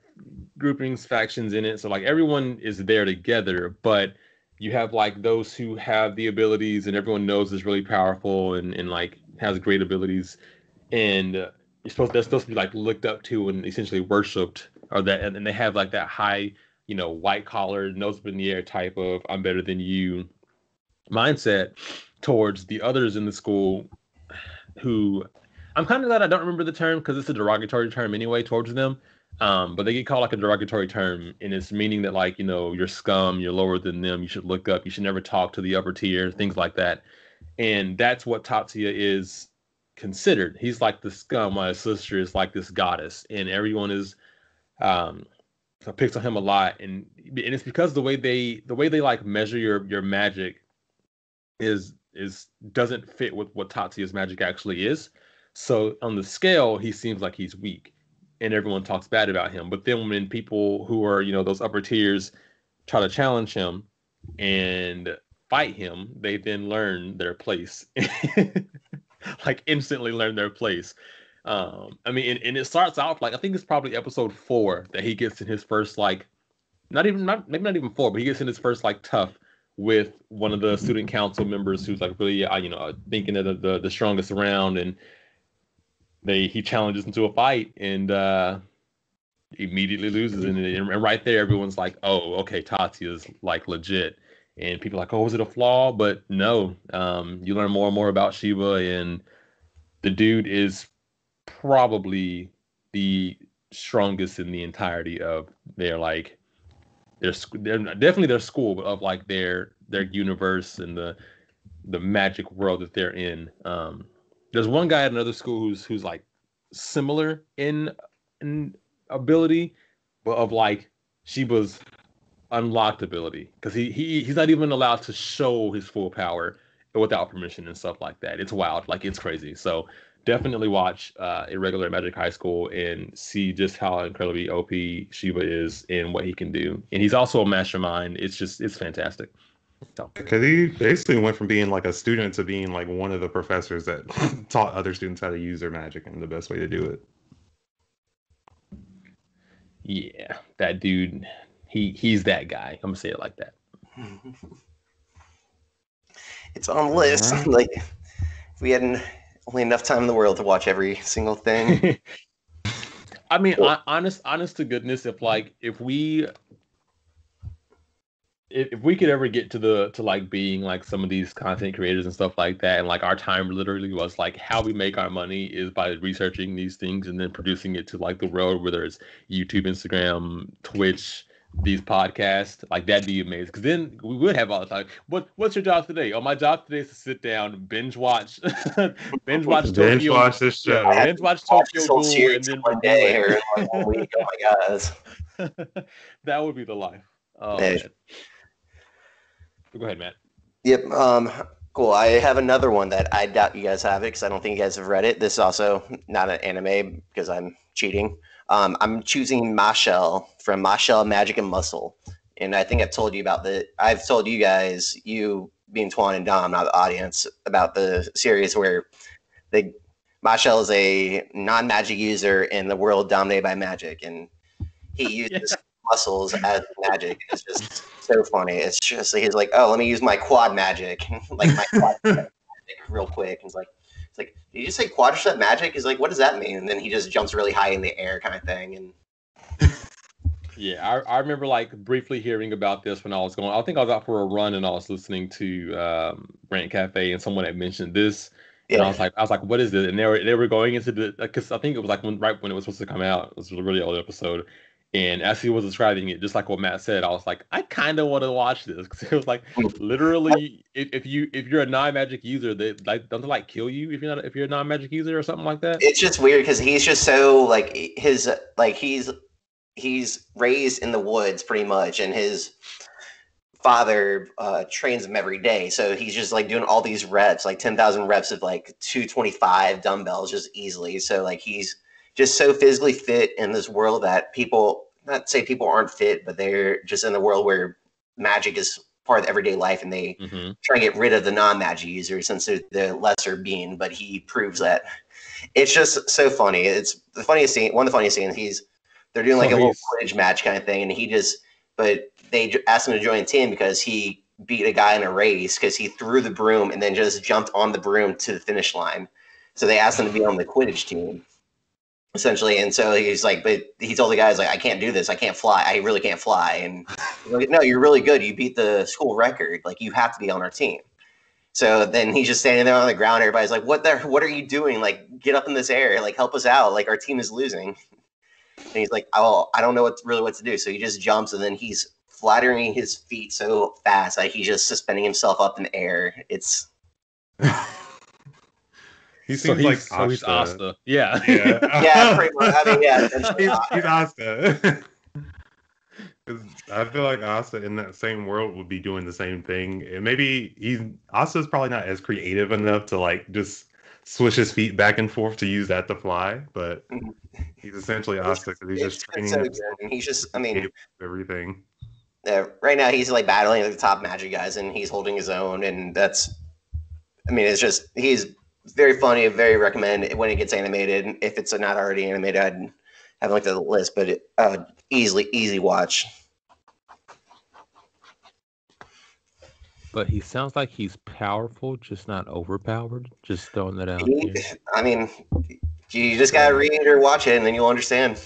groupings, factions in it. So like everyone is there together, but you have like those who have the abilities and everyone knows is really powerful and like has great abilities, and they're supposed to be like looked up to and essentially worshipped, or that, and they have like that high, white collar, nose up in the air type of I'm better than you mindset towards the others in the school, who I'm kind of glad I don't remember the term because it's a derogatory term anyway towards them. But they get called like a derogatory term, and it's meaning that like, you're scum, you're lower than them, you should look up, you should never talk to the upper tier, things like that. And that's what Tatsuya is considered. He's like the scum, while his sister is like this goddess, and everyone is picks on him a lot, and it's because the way they like measure your magic is doesn't fit with what Tatsuya's magic actually is. So on the scale, he seems like he's weak, and everyone talks bad about him. But then when people who are, those upper tiers try to challenge him and fight him, they then learn their place. Like instantly learn their place. I mean, and it starts off like, I think it's probably episode 4 that he gets in his first, like, maybe not even 4, but he gets in his first like tough with one of the student council members who's like really, thinking that the strongest around, and he challenges him to a fight, and immediately loses, and right there, everyone's like, "Oh, okay, Tatsuya's like legit," and people are like, "Oh, was it a flaw?" But no, you learn more and more about Shiba, and the dude is probably the strongest in the entirety of their like they're definitely their school, but of like their universe and the magic world that they're in. There's one guy at another school who's like similar in ability, but of like Shiba's unlocked ability because he's not even allowed to show his full power without permission and stuff like that. It's wild, like it's crazy. So definitely watch Irregular Magic High School and see just how incredibly OP Shiba is and what he can do. And he's also a mastermind. It's fantastic. So. Because he basically went from being like a student to being like one of the professors that taught other students how to use their magic and the best way to do it. Yeah, that dude, he's that guy. I'm gonna say it like that. It's on the list. Right. Like, if we had only enough time in the world to watch every single thing. I mean, honest to goodness, if we could ever get to like being like some of these content creators and stuff like that, and like our time literally was like how we make our money is by researching these things and then producing it to like the world, whether it's YouTube, Instagram, Twitch, these podcasts, like that'd be amazing. Because then we would have all the time. What's your job today? Oh, my job today is to sit down, binge watch Tokyo, Binge watch this show. binge watch Tokyo This whole Ghoul, and series then in one review day it. or like 1 week. Oh my god. That would be the life. Oh Yeah. man. Go ahead, Matt. Yep. Cool. I have another one that I doubt you guys have it because I don't think you guys have read it. This is also not an anime because I'm cheating. I'm choosing Mashell from Mashell Magic and Muscle, and I think I've told you about I've told you guys, you being Twan and Dom, not the audience, about the series where Mashell is a non-magic user in the world dominated by magic, and he uses muscles as magic. It's just so funny. It's just he's like, oh, let me use my quad magic, like my quad magic real quick. And it's like, did you just say quadricep magic? He's like, what does that mean? And then he just jumps really high in the air, kind of thing. And yeah, I remember like briefly hearing about this when I was going. I think I was out for a run and I was listening to Rant Cafe, and someone had mentioned this. And I was like, what is this? And they were going into the, because I think it was like right when it was supposed to come out. It was a really old episode. And as he was describing it, just like what Matt said, I was like, I kind of want to watch this because it was like literally, if you're a non-magic user, they like don't they like kill you if you're a non-magic user or something like that. It's just weird because he's just so like he's raised in the woods pretty much, and his father trains him every day, so he's just like doing all these reps, like 10,000 reps of like 225 dumbbells just easily. So like he's just so physically fit in this world that people, not say people aren't fit, but they're just in a world where magic is part of everyday life, and they try and get rid of the non-magic users since they're the lesser being. But he proves that. It's just so funny. It's the funniest scene. One of the funniest scenes. They're doing like a little Quidditch match kind of thing, and but they asked him to join the team because he beat a guy in a race because he threw the broom and then just jumped on the broom to the finish line. So they asked him to be on the Quidditch team, essentially. And so he's like, but he told the guys, like, I can't do this. I can't fly. I really can't fly. And he's like, no, you're really good. You beat the school record. Like, you have to be on our team. So then he's just standing there on the ground. Everybody's like, what are you doing? Like, get up in this air. Like, help us out. Like, our team is losing. And he's like, oh, I don't know what to do. So he just jumps, and then he's flattering his feet so fast that he's just suspending himself up in the air. It's he seems like Asta. He's Asta. Yeah. Yeah, pretty much. I mean, yeah, he's Asta. I feel like Asta in that same world would be doing the same thing. And maybe Asta's probably not as creative enough to like just swish his feet back and forth to use that to fly, but he's essentially Asta because he's just training. So good. And he's just, I mean, everything. Right now he's like battling the top magic guys, and he's holding his own, and that's, I mean, it's just, he's very funny, very recommend when it gets animated. If it's not already animated, I'd have looked at the list, but easy watch. But he sounds like he's powerful, just not overpowered. Just throwing that out there. I mean, you just gotta read or watch it, and then you'll understand.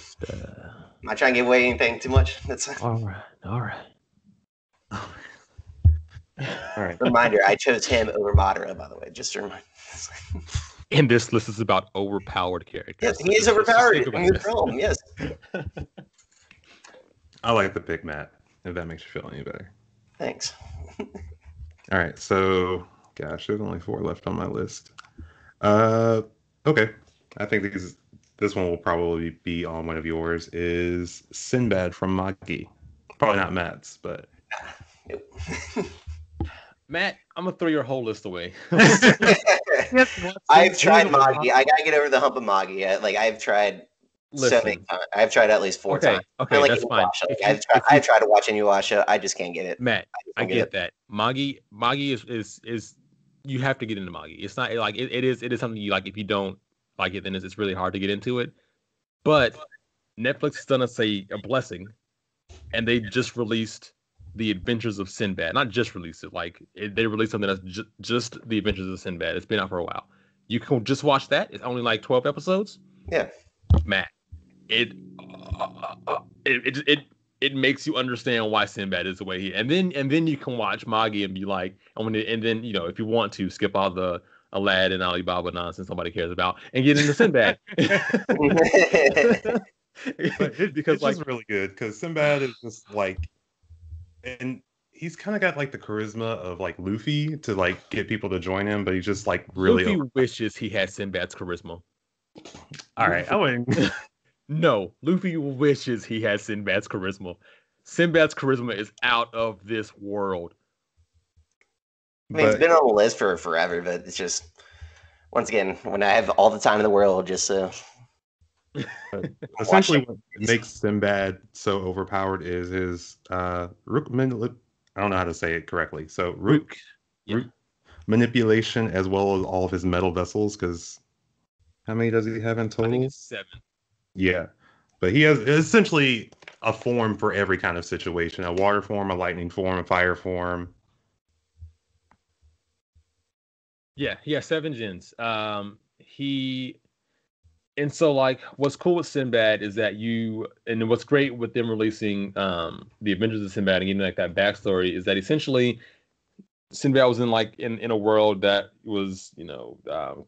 I trying to give away anything too much? That's All right. All right. reminder. I chose him over Madara, by the way. Just a reminder. And this list is about overpowered characters. Yes, So he is just overpowered think in about this this. realm. Yes. I like the pick, Matt, if that makes you feel any better. Thanks. All right, so gosh, there's only 4 left on my list. Okay, I think this one will probably be on one of yours. Is Sinbad from Magi? Probably not Matt's, but Nope. Matt, I'm gonna throw your whole list away. I've tried Magi. I gotta get over the hump of Magi. I've tried so many Listen, times. I've tried at least 4 okay, times. okay, Like that's fine. Inuyasha. If I've you, tried. if you, I've tried to watch Inuyasha. I just can't get it. Matt, just I don't get it. that. Magi is you have to get into Magi. It's not like it is something you like. If you don't like it, then it's really hard to get into it. But Netflix has done us a blessing, and they just released The Adventures of Sinbad. Not just released it, they released something that's just The Adventures of Sinbad. It's been out for a while. You can just watch that. It's only like 12 episodes. Yeah. Matt, it makes you understand why Sinbad is the way he. And then you can watch Magi and be like, and then if you want to skip all the Aladdin, Alibaba nonsense nobody cares about and get into Sinbad. But because it's just really good because Sinbad is just like, and he's kind of got like the charisma of like Luffy to like get people to join him, but he's just like really. Luffy wishes he had Sinbad's charisma. All right, I wouldn't. No, Luffy wishes he had Sinbad's charisma. Sinbad's charisma is out of this world. I mean, it's been on the list for forever, but it's just, once again, when I have all the time in the world, just essentially what makes Sinbad so overpowered is his rook I don't know how to say it correctly. So rook manipulation as well as all of his metal vessels. Because how many does he have in total? I think it's 7. Yeah, but he has essentially a form for every kind of situation: a water form, a lightning form, a fire form. Yeah, he has 7 gens. And so what's cool with Sinbad is that and what's great with them releasing The Adventures of Sinbad and getting like that backstory is that essentially Sinbad was in a world that was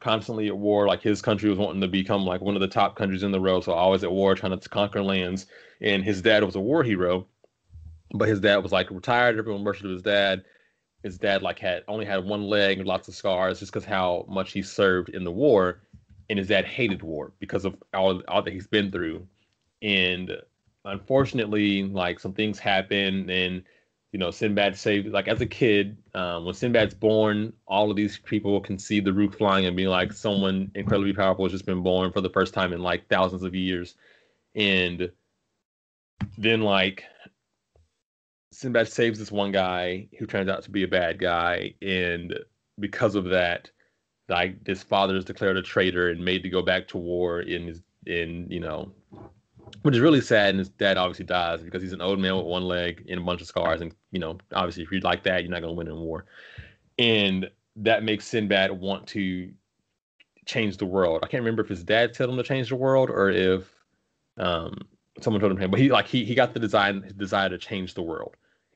constantly at war. Like his country was wanting to become like one of the top countries in the world, so always at war trying to conquer lands. And his dad was a war hero, but his dad was like retired. Everyone worshipped his dad. His dad only had one leg and lots of scars just because how much he served in the war. And his dad hated war because of all that he's been through. And unfortunately, some things happen and Sinbad saved, as a kid, when Sinbad's born, all of these people can see the rook flying and be like, someone incredibly powerful has just been born for the first time in thousands of years. And then Sinbad saves this one guy who turns out to be a bad guy, and because of that, his father is declared a traitor and made to go back to war which is really sad. And his dad obviously dies because he's an old man with one leg and a bunch of scars, and obviously if you're like that, you're not going to win in war. And that makes Sinbad want to change the world. I can't remember if his dad told him to change the world or if someone told him, but he got the desire to change the world.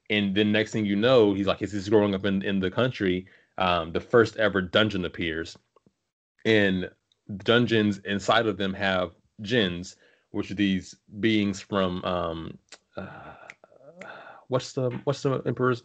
And then next thing you know, he's growing up in the country. The first ever dungeon appears, and dungeons inside of them have gens, which are these beings from what's the emperor's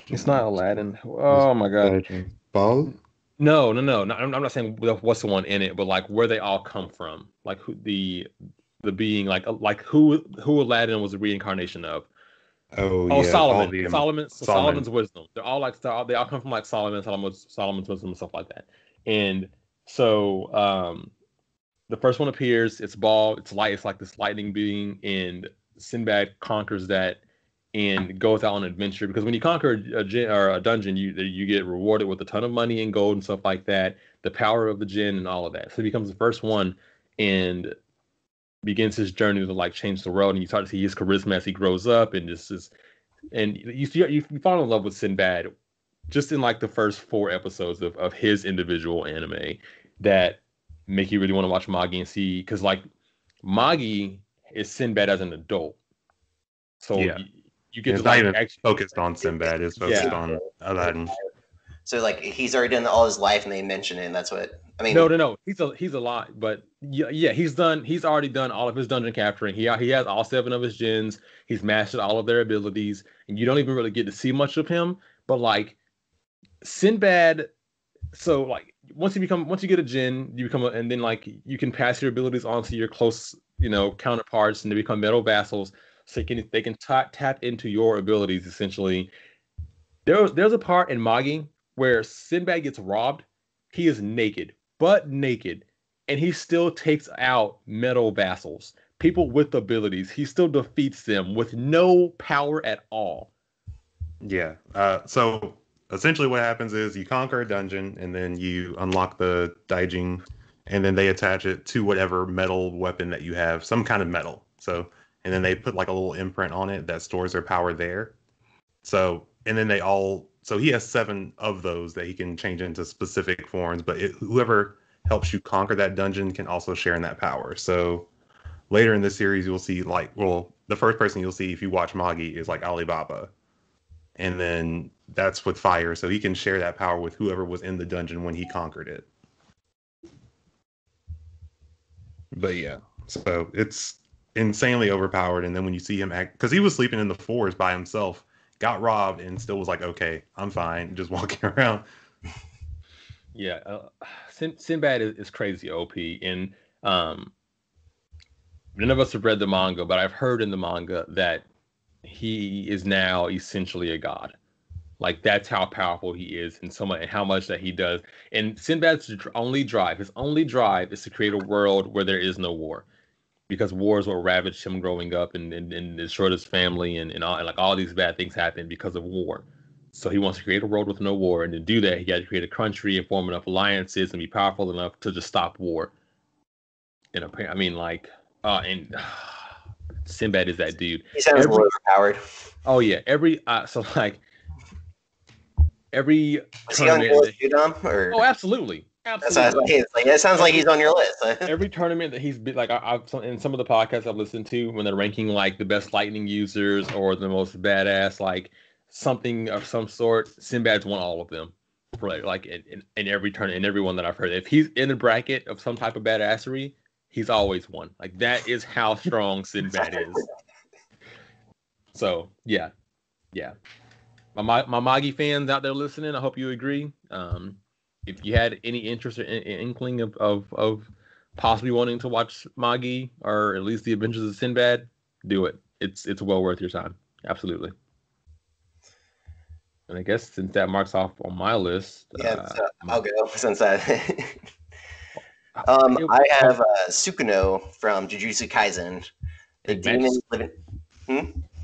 it's not Aladdin. Oh my god. Ball? No. I'm not saying what's the one in it, but where they all come from, who the being who Aladdin was a reincarnation of. Oh yeah, Solomon. Solomon's wisdom. They're all they all come from Solomon, Solomon's wisdom and stuff like that. And so the first one appears. It's ball. It's light. It's like this lightning being, and Sinbad conquers that and goes out on an adventure. Because when you conquer a dungeon, you get rewarded with a ton of money and gold and stuff like that. The power of the djinn and all of that. So he becomes the first one and begins his journey to change the world. And you start to see his charisma as he grows up, and you fall in love with Sinbad just in the first 4 episodes of his individual anime. That make you really want to watch Magi and see, because like Magi is Sinbad as an adult, so Yeah. you And get to it's not like even actually, focused on Sinbad. It's focused yeah. on Aladdin. So like he's already done all his life, and they mention it. And that's what I mean. No. He's a lot, but yeah. He's done. He's already done all of his dungeon capturing. He has all 7 of his gens. He's mastered all of their abilities, and you don't even really get to see much of him. But like Sinbad, so like once you get a gen, you become and then like you can pass your abilities on to your close counterparts, and they become metal vassals. So they can tap into your abilities essentially. There's a part in Magi where Sinbad gets robbed. He is naked, butt naked, and he still takes out metal vassals, people with abilities. He still defeats them with no power at all. Yeah. So essentially, what happens is you conquer a dungeon, and then you unlock the Daijin, and then they attach it to whatever metal weapon that you have, some kind of metal. So, and then they put like a little imprint on it that stores their power there. So, and then so he has 7 of those that he can change into specific forms, but whoever helps you conquer that dungeon can also share in that power. So later in the series, you'll see the first person you'll see if you watch Magi is like Alibaba. And then that's with fire. So he can share that power with whoever was in the dungeon when he conquered it. But yeah, so it's insanely overpowered. And then when you see him act, because he was sleeping in the forest by himself, got robbed, and still was like, okay, I'm fine, just walking around. Yeah, Sinbad is crazy OP, and none of us have read the manga, but I've heard in the manga that he is now essentially a god. Like that's how powerful he is, and and how much that he does. And Sinbad's his only drive is to create a world where there is no war, because wars will ravage him growing up and destroyed his family and like all these bad things happen because of war. So he wants to create a world with no war, and to do that, he got to create a country and form enough alliances and be powerful enough to just stop war. And I mean, like, and Sinbad is that dude. He sounds more overpowered. Oh yeah, so like every Was he on your list, Dom? Or oh, absolutely. That sounds like he's on your list. Every tournament that he's been like, in some of the podcasts I've listened to when they're ranking like the best lightning users or the most badass like something of some sort, Sinbad's won all of them. For like in every turn, in every one that I've heard, if he's in the bracket of some type of badassery, he's always won. Like that is how strong Sinbad is. So yeah. My Magi fans out there listening, I hope you agree. If you had any interest or inkling of possibly wanting to watch Magi or at least the Adventures of Sinbad, do it. It's well worth your time. Absolutely. And I guess since that marks off on my list, I'll go since that. I have Sukuno from Jujutsu Kaisen. The demon living.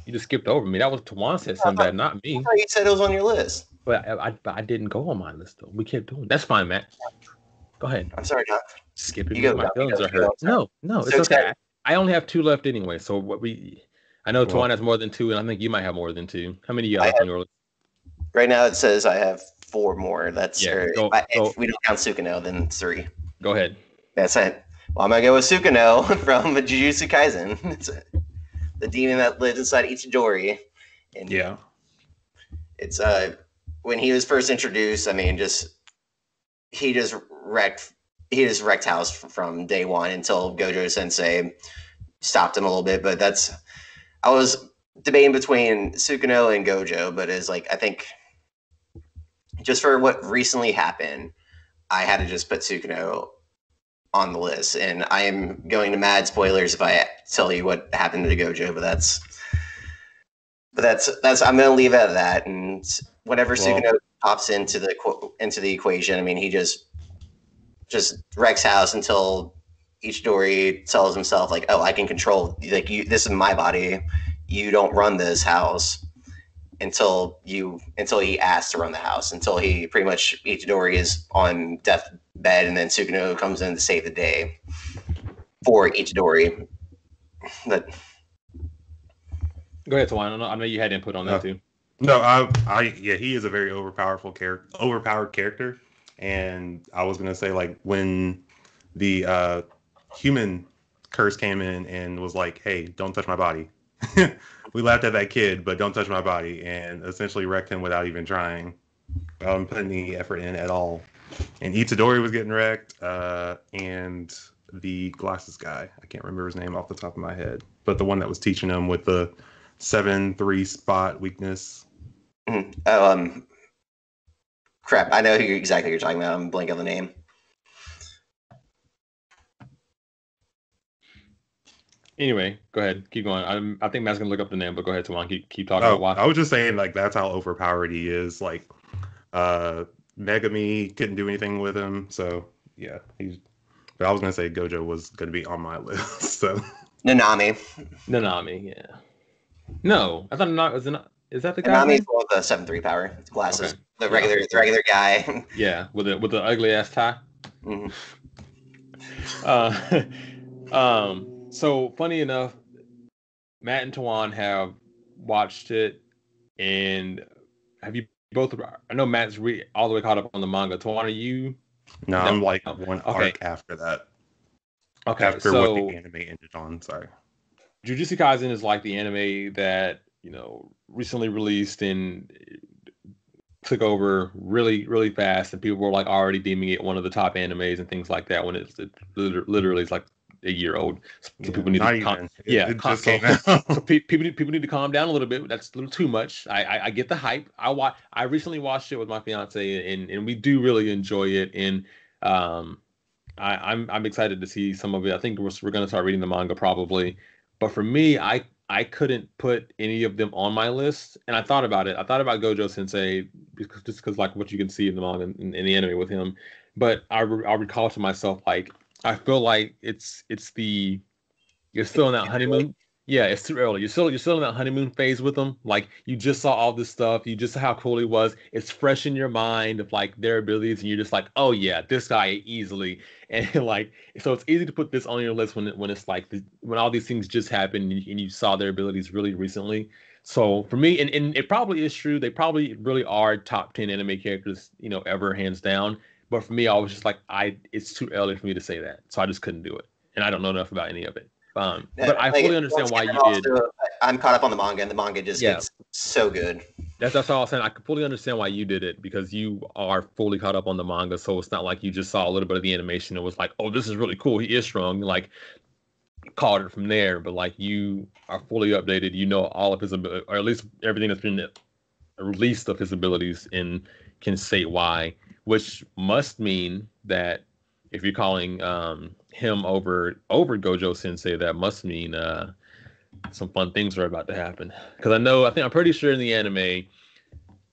You just skipped over me. That was Tawan said Sinbad, not me. I thought you said it was on your list. But I didn't go on my list though. We kept doing. That's fine, Matt. Go ahead. I'm sorry, Doc. Skipping you. My feelings are hurt. No, it's okay. I only have 2 left anyway. So I know Tawan has more than 2, and I think you might have more than 2. How many you have on your list? Right now it says I have 4 more. That's if we don't count Sukuno, then 3. Go ahead. That's it. Well, I'm gonna go with Sukuno from Jujutsu Kaisen. It's the demon that lives inside Ichidori. And yeah. It's when he was first introduced, I mean, he just wrecked house from day one until Gojo Sensei stopped him a little bit. But I was debating between Sukuno and Gojo, but it's like I think just for what recently happened, I had to just put Sukuno on the list, and I am going to mad spoilers if I tell you what happened to Gojo, but that's I'm going to leave it at that. And whenever Sukuno pops into the equation, I mean, he just wrecks house until Ichidori tells himself like, "Oh, I can control this is my body. You don't run this house." Until he asks to run the house, until he pretty much Ichidori is on deathbed, and then Sukuno comes in to save the day for Ichidori. But go ahead, Tawan. I know you had input on that too. No, he is a very overpowered character, and I was gonna say like when the human curse came in and was like, "Hey, don't touch my body." We laughed at that kid, but don't touch my body, and essentially wrecked him without even trying, without putting any effort in at all. And Itadori was getting wrecked, and the glasses guy, I can't remember his name off the top of my head, but the one that was teaching him with the 7-3 spot weakness. Oh, crap! I know exactly who you're talking about. I'm blanking on the name. Anyway, go ahead. Keep going. I think Matt's gonna look up the name, but go ahead, Tawan. Keep talking about why. I was just saying, like, that's how overpowered he is. Like, Megami couldn't do anything with him. So, yeah. But I was going to say Gojo was going to be on my list. So Nanami, yeah. No, I thought not. Is that the guy? Nanami's one with the 7-3 power glasses. Okay. The regular guy. Yeah, with the ugly ass tie. Mm-hmm. So funny enough, Matt and Tawan have watched it, and have you both? I know Matt's all the way caught up on the manga. Tawan, are you? No, I'm like one arc after that. Okay, after what the anime ended on. Sorry. Jujutsu Kaisen is like the anime that recently released and took over really, really fast, and people were like already deeming it one of the top animes and things like that when it literally is like a year old. So people need to just came out. So people need to calm down a little bit. That's a little too much. I get the hype. I recently watched it with my fiance, and we do really enjoy it. And I'm excited to see some of it. I think we're going to start reading the manga probably. But for me, I couldn't put any of them on my list, and I thought about it. I thought about Gojo Sensei because like what you can see in the manga in the anime with him. But I recall to myself, like, I feel like you're still in that honeymoon. Yeah, it's too early. You're still in that honeymoon phase with them. Like, you just saw all this stuff. You just saw how cool he was. It's fresh in your mind of like their abilities, and you're just like, oh yeah, this guy easily. And like, so it's easy to put this on your list when it's like when all these things just happened and you saw their abilities really recently. So for me, and it probably is true. They probably really are top 10 anime characters, ever, hands down. But for me, I was just like, it's too early for me to say that, so I just couldn't do it, and I don't know enough about any of it. But I fully understand why you did. I'm caught up on the manga, and the manga just gets so good. That's all I was saying. I completely understand why you did it, because you are fully caught up on the manga, so it's not like you just saw a little bit of the animation and was like, oh, this is really cool. He is strong. Like, caught it from there, but like, you are fully updated. You know all of his abilities, or at least everything that's been released of his abilities, and can state why. Which must mean that if you're calling him over Gojo Sensei, that must mean some fun things are about to happen. Because I'm pretty sure in the anime,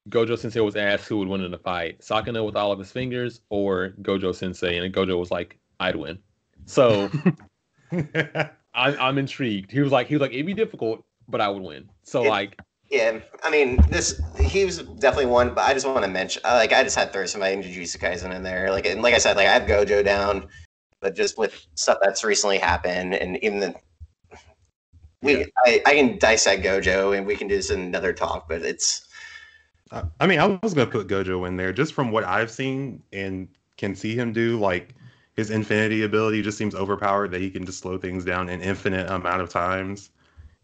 Gojo Sensei was asked who would win in a fight, Sakano with all of his fingers or Gojo Sensei, and Gojo was like, I'd win. So I'm intrigued. He was like, it'd be difficult, but I would win. So yeah, I mean, he was definitely one, but I just want to mention, I just had to throw somebody in Jujutsu Kaisen in there. Like, and like I said, like, I have Gojo down, but just with stuff that's recently happened, and even I can dissect Gojo, and we can do this in another talk, but it's. I mean, I was going to put Gojo in there just from what I've seen and can see him do. Like, his infinity ability just seems overpowered, that he can just slow things down an infinite amount of times.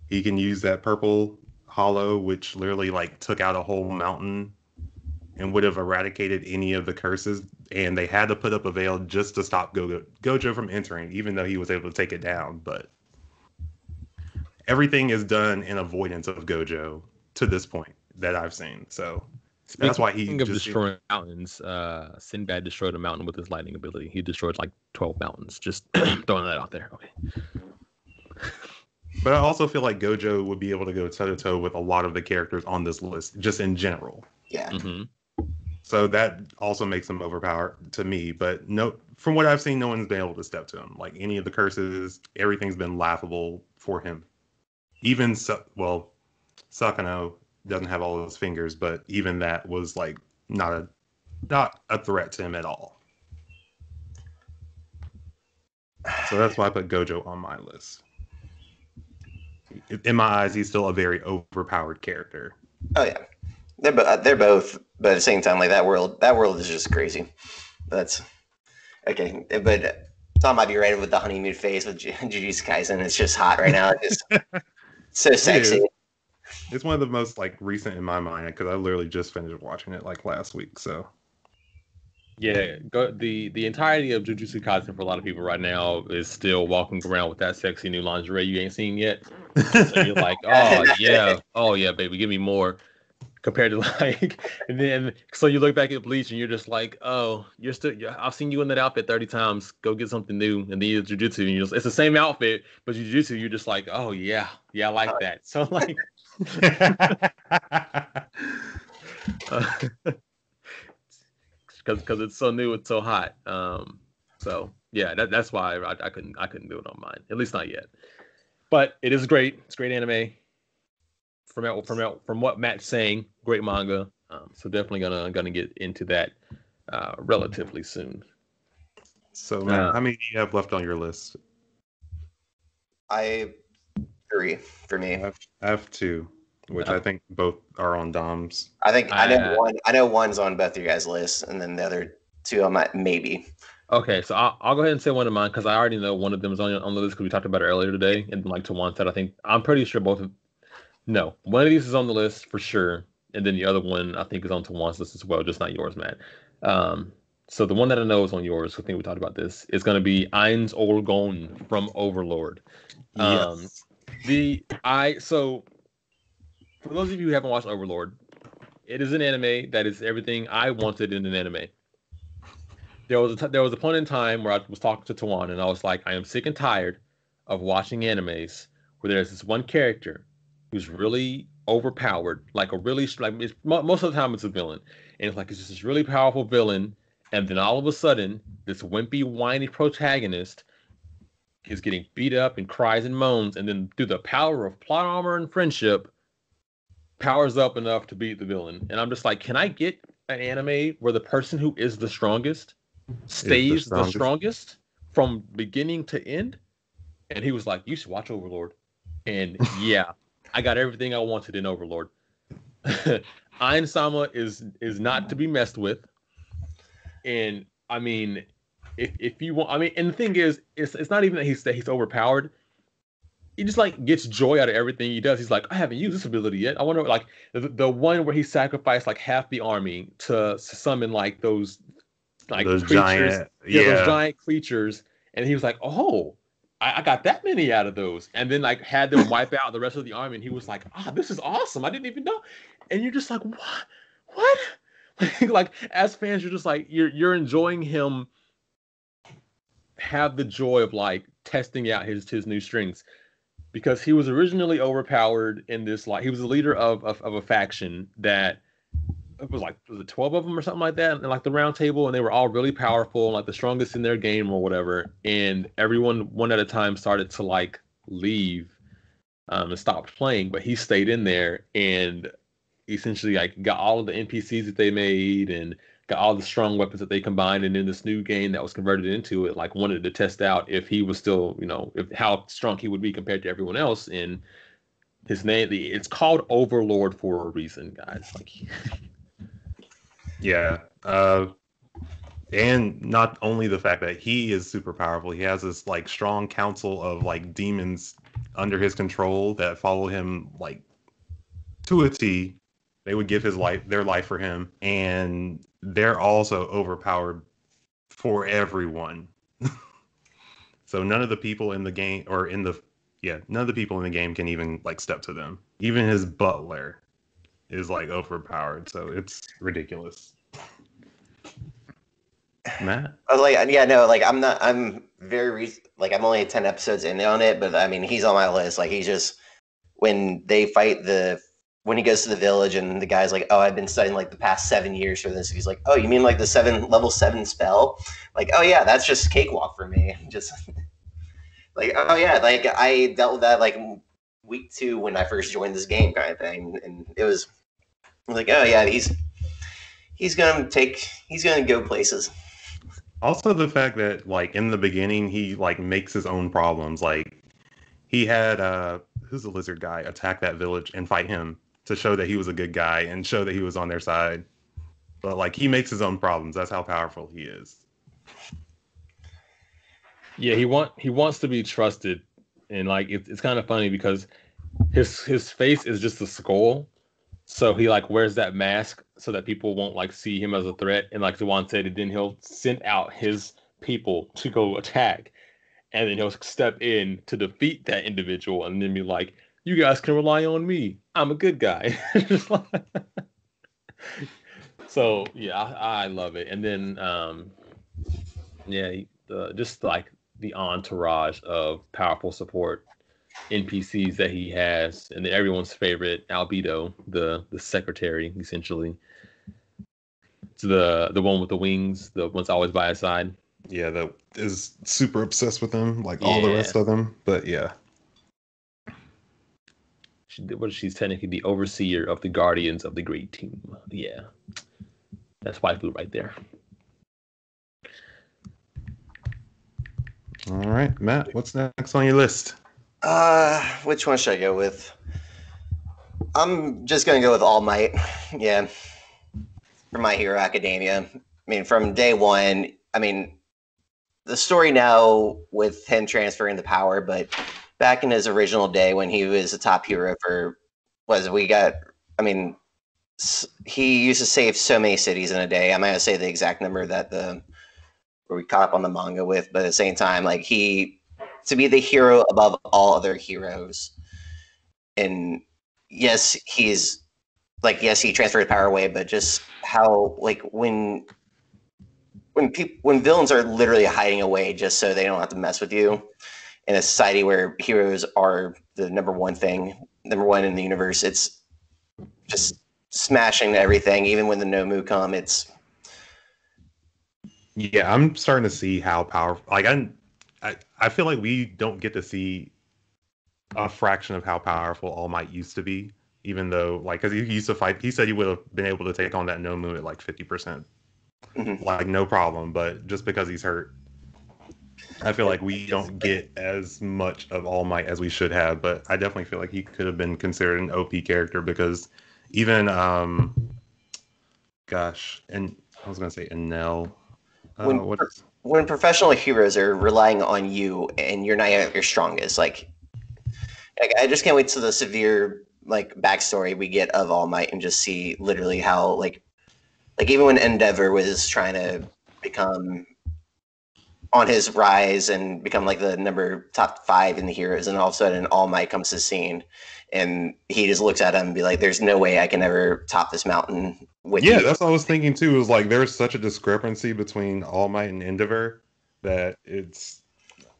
He can use that purple hollow, which literally like took out a whole mountain and would have eradicated any of the curses, and they had to put up a veil just to stop Gojo from entering, even though he was able to take it down. But everything is done in avoidance of Gojo to this point that I've seen. So that's why he just destroying mountains. Sinbad destroyed a mountain with his lightning ability. He destroyed like 12 mountains. Just throwing that out there. Okay. But I also feel like Gojo would be able to go toe-to-toe with a lot of the characters on this list, just in general. Yeah. Mm-hmm. So that also makes him overpowered to me. But no, from what I've seen, no one's been able to step to him. Like, any of the curses, everything's been laughable for him. Even, Sakano doesn't have all of his fingers, but even that was, like, not a threat to him at all. So that's why I put Gojo on my list. In my eyes, he's still a very overpowered character. Oh yeah, they're both, but at the same time, like, that world is just crazy. That's okay. But Tom might be right with the honeymoon phase with Jujutsu Kaisen. It's just hot right now. It's just so sexy. It's one of the most like recent in my mind because I literally just finished watching it like last week. So Yeah, the entirety of Jujutsu Kaisen for a lot of people right now is still walking around with that sexy new lingerie you ain't seen yet. So you're like, oh yeah, baby, give me more. Compared to like, and then so you look back at Bleach and you're just like, oh, I've seen you in that outfit 30 times. Go get something new. And then you Jujutsu and it's the same outfit, but Jujutsu you're just like, oh yeah, I like that. So like, because it's so new, it's so hot. So yeah, that's why I couldn't do it on mine, at least not yet. But it is great. It's great anime. From what Matt's saying, great manga. So definitely gonna get into that relatively soon. So Matt, how many do you have left on your list? I 3 for me. I have 2, which I think both are on Dom's. I know one's on both of your guys' lists, and then the other 2 I might maybe. Okay, so I'll go ahead and say one of mine because I already know one of them is on the list because we talked about it earlier today, and like Tawan said, I'm pretty sure both of. No, one of these is on the list for sure, and then the other one I think is on Tawan's list as well, just not yours, Matt. So the one that I know is on yours, I think we talked about this, is going to be Eins Olgon from Overlord. Yes. So for those of you who haven't watched Overlord, it is an anime that is everything I wanted in an anime. There was a point in time where I was talking to Tawan and I was like, I am sick and tired of watching animes where there's this one character who's really overpowered, like most of the time it's a villain, and it's just this really powerful villain, and then all of a sudden this wimpy, whiny protagonist is getting beat up and cries and moans, and then through the power of plot armor and friendship, powers up enough to beat the villain. And I'm just like, can I get an anime where the person who is the strongest stays the strongest from beginning to end? And he was like, you should watch Overlord. And yeah, I got everything I wanted in Overlord. Ein-sama is not to be messed with. And I mean, if you want, I mean, and the thing is, it's not even that he's overpowered. He just gets joy out of everything he does. He's like, I haven't used this ability yet. I wonder, the one where he sacrificed half the army to summon those creatures, giant, those giant creatures, and he was like, oh. I got that many out of those, and then had them wipe out the rest of the army, and he was like, this is awesome. I didn't even know. And you're just like, what? As fans, you're just you're enjoying him have the joy of testing out his new strengths, because he was originally overpowered in this, he was the leader of a faction that it was it 12 of them or something like that, and the round table, and they were all really powerful, the strongest in their game or whatever, and everyone one at a time started to leave and stopped playing, but he stayed in there and essentially got all of the NPCs that they made and got all the strong weapons that they combined, and in this new game that was converted into it, wanted to test out if he was still, if how strong he would be compared to everyone else. And his name, it's called Overlord for a reason, guys. Yeah. And not only the fact that he is super powerful, he has this strong council of demons under his control that follow him to a T. They would give their life for him, and they're also overpowered for everyone. So none of the people in the game none of the people in the game can even step to them. Even his butler is overpowered, so it's ridiculous. Matt? I was I'm very I'm only 10 episodes in on it, but I mean, he's on my list. He's just, when they fight when he goes to the village and the guy's like, oh, I've been studying the past 7 years for this. He's like, oh, you mean the level 7 spell? Oh yeah, that's just cakewalk for me. Just oh yeah, I dealt with that week 2 when I first joined this game kind of thing, and it was oh yeah, he's gonna go places. Also, the fact that in the beginning he makes his own problems. He had who's the lizard guy attack that village and fight him to show that he was a good guy and show that he was on their side. But he makes his own problems. That's how powerful he is. Yeah, he wants to be trusted, and like it's kind of funny because his face is just a skull, so he like wears that mask so that people won't like see him as a threat. And like Juwan said, and then he'll send out his people to go attack, and then he'll step in to defeat that individual, and then be like, "You guys can rely on me. I'm a good guy." So yeah, I love it. And then yeah, just like the entourage of powerful support NPCs that he has, and everyone's favorite Albedo, the secretary, essentially. It's the one with the wings, the one's always by his side. Yeah, that is super obsessed with him, like all the Yeah, rest of them. But yeah, she's technically the overseer of the Guardians of the Great Team. Yeah, that's waifu right there. all right, Matt, what's next on your list? Which one should I go with? I'm just gonna go with All Might. Yeah, for My Hero Academia. I mean, from day one. I mean, the story now with him transferring the power, but back in his original day when he was a top hero for was we got. I mean, he used to save so many cities in a day. I'm not gonna say the exact number that the where we caught up on the manga with, but at the same time, like he to be the hero above all other heroes. And yes, he's like yes, he transferred power away, but just how like when villains are literally hiding away just so they don't have to mess with you in a society where heroes are the number one thing, number one in the universe, it's just smashing everything. Even when the Nomu come, it's Yeah, I'm starting to see how powerful. Like I feel like we don't get to see a fraction of how powerful All Might used to be. Even though, like, because he used to fight, he said he would have been able to take on that Nomu at like 50%, mhm. like no problem. But just because he's hurt, I feel like we don't get as much of All Might as we should have. But I definitely feel like he could have been considered an OP character because even, gosh, and I was gonna say Enel. when What is? when professional heroes are relying on you and you're not at your strongest, like I just can't wait to the severe like backstory we get of All Might and just see literally how like even when Endeavor was trying to become on his rise and become like the number top 5 in the heroes, and all of a sudden All Might comes to the scene, and he just looks at him and be like, "There's no way I can ever top this mountain with Yeah, you." that's what I was thinking too. Is like there's such a discrepancy between All Might and Endeavor that it's.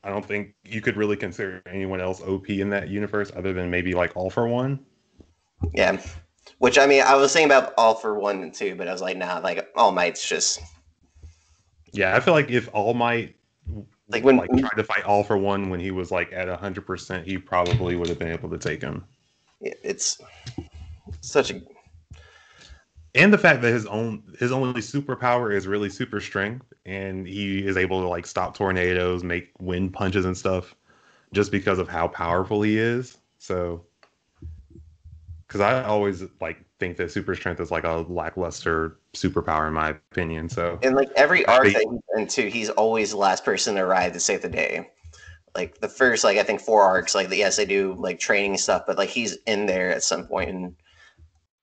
I don't think you could really consider anyone else OP in that universe other than maybe like All for One. Yeah, which I mean, I was thinking about All for One and Two, but I was like, nah, like All Might's just Yeah, I feel like if All Might like when like tried to fight All for One when he was like at 100%, he probably would have been able to take him. it's such a And the fact that his only superpower is really super strength, and he is able to like stop tornadoes, make wind punches and stuff, just because of how powerful he is. So, because I always like think that super strength is like a lackluster superpower in my opinion. So, and like every the fact arc that that he's into, he's always the last person to arrive to save the day. Like the first, like I think 4 arcs, like yes, they do like training stuff, but like he's in there at some point. And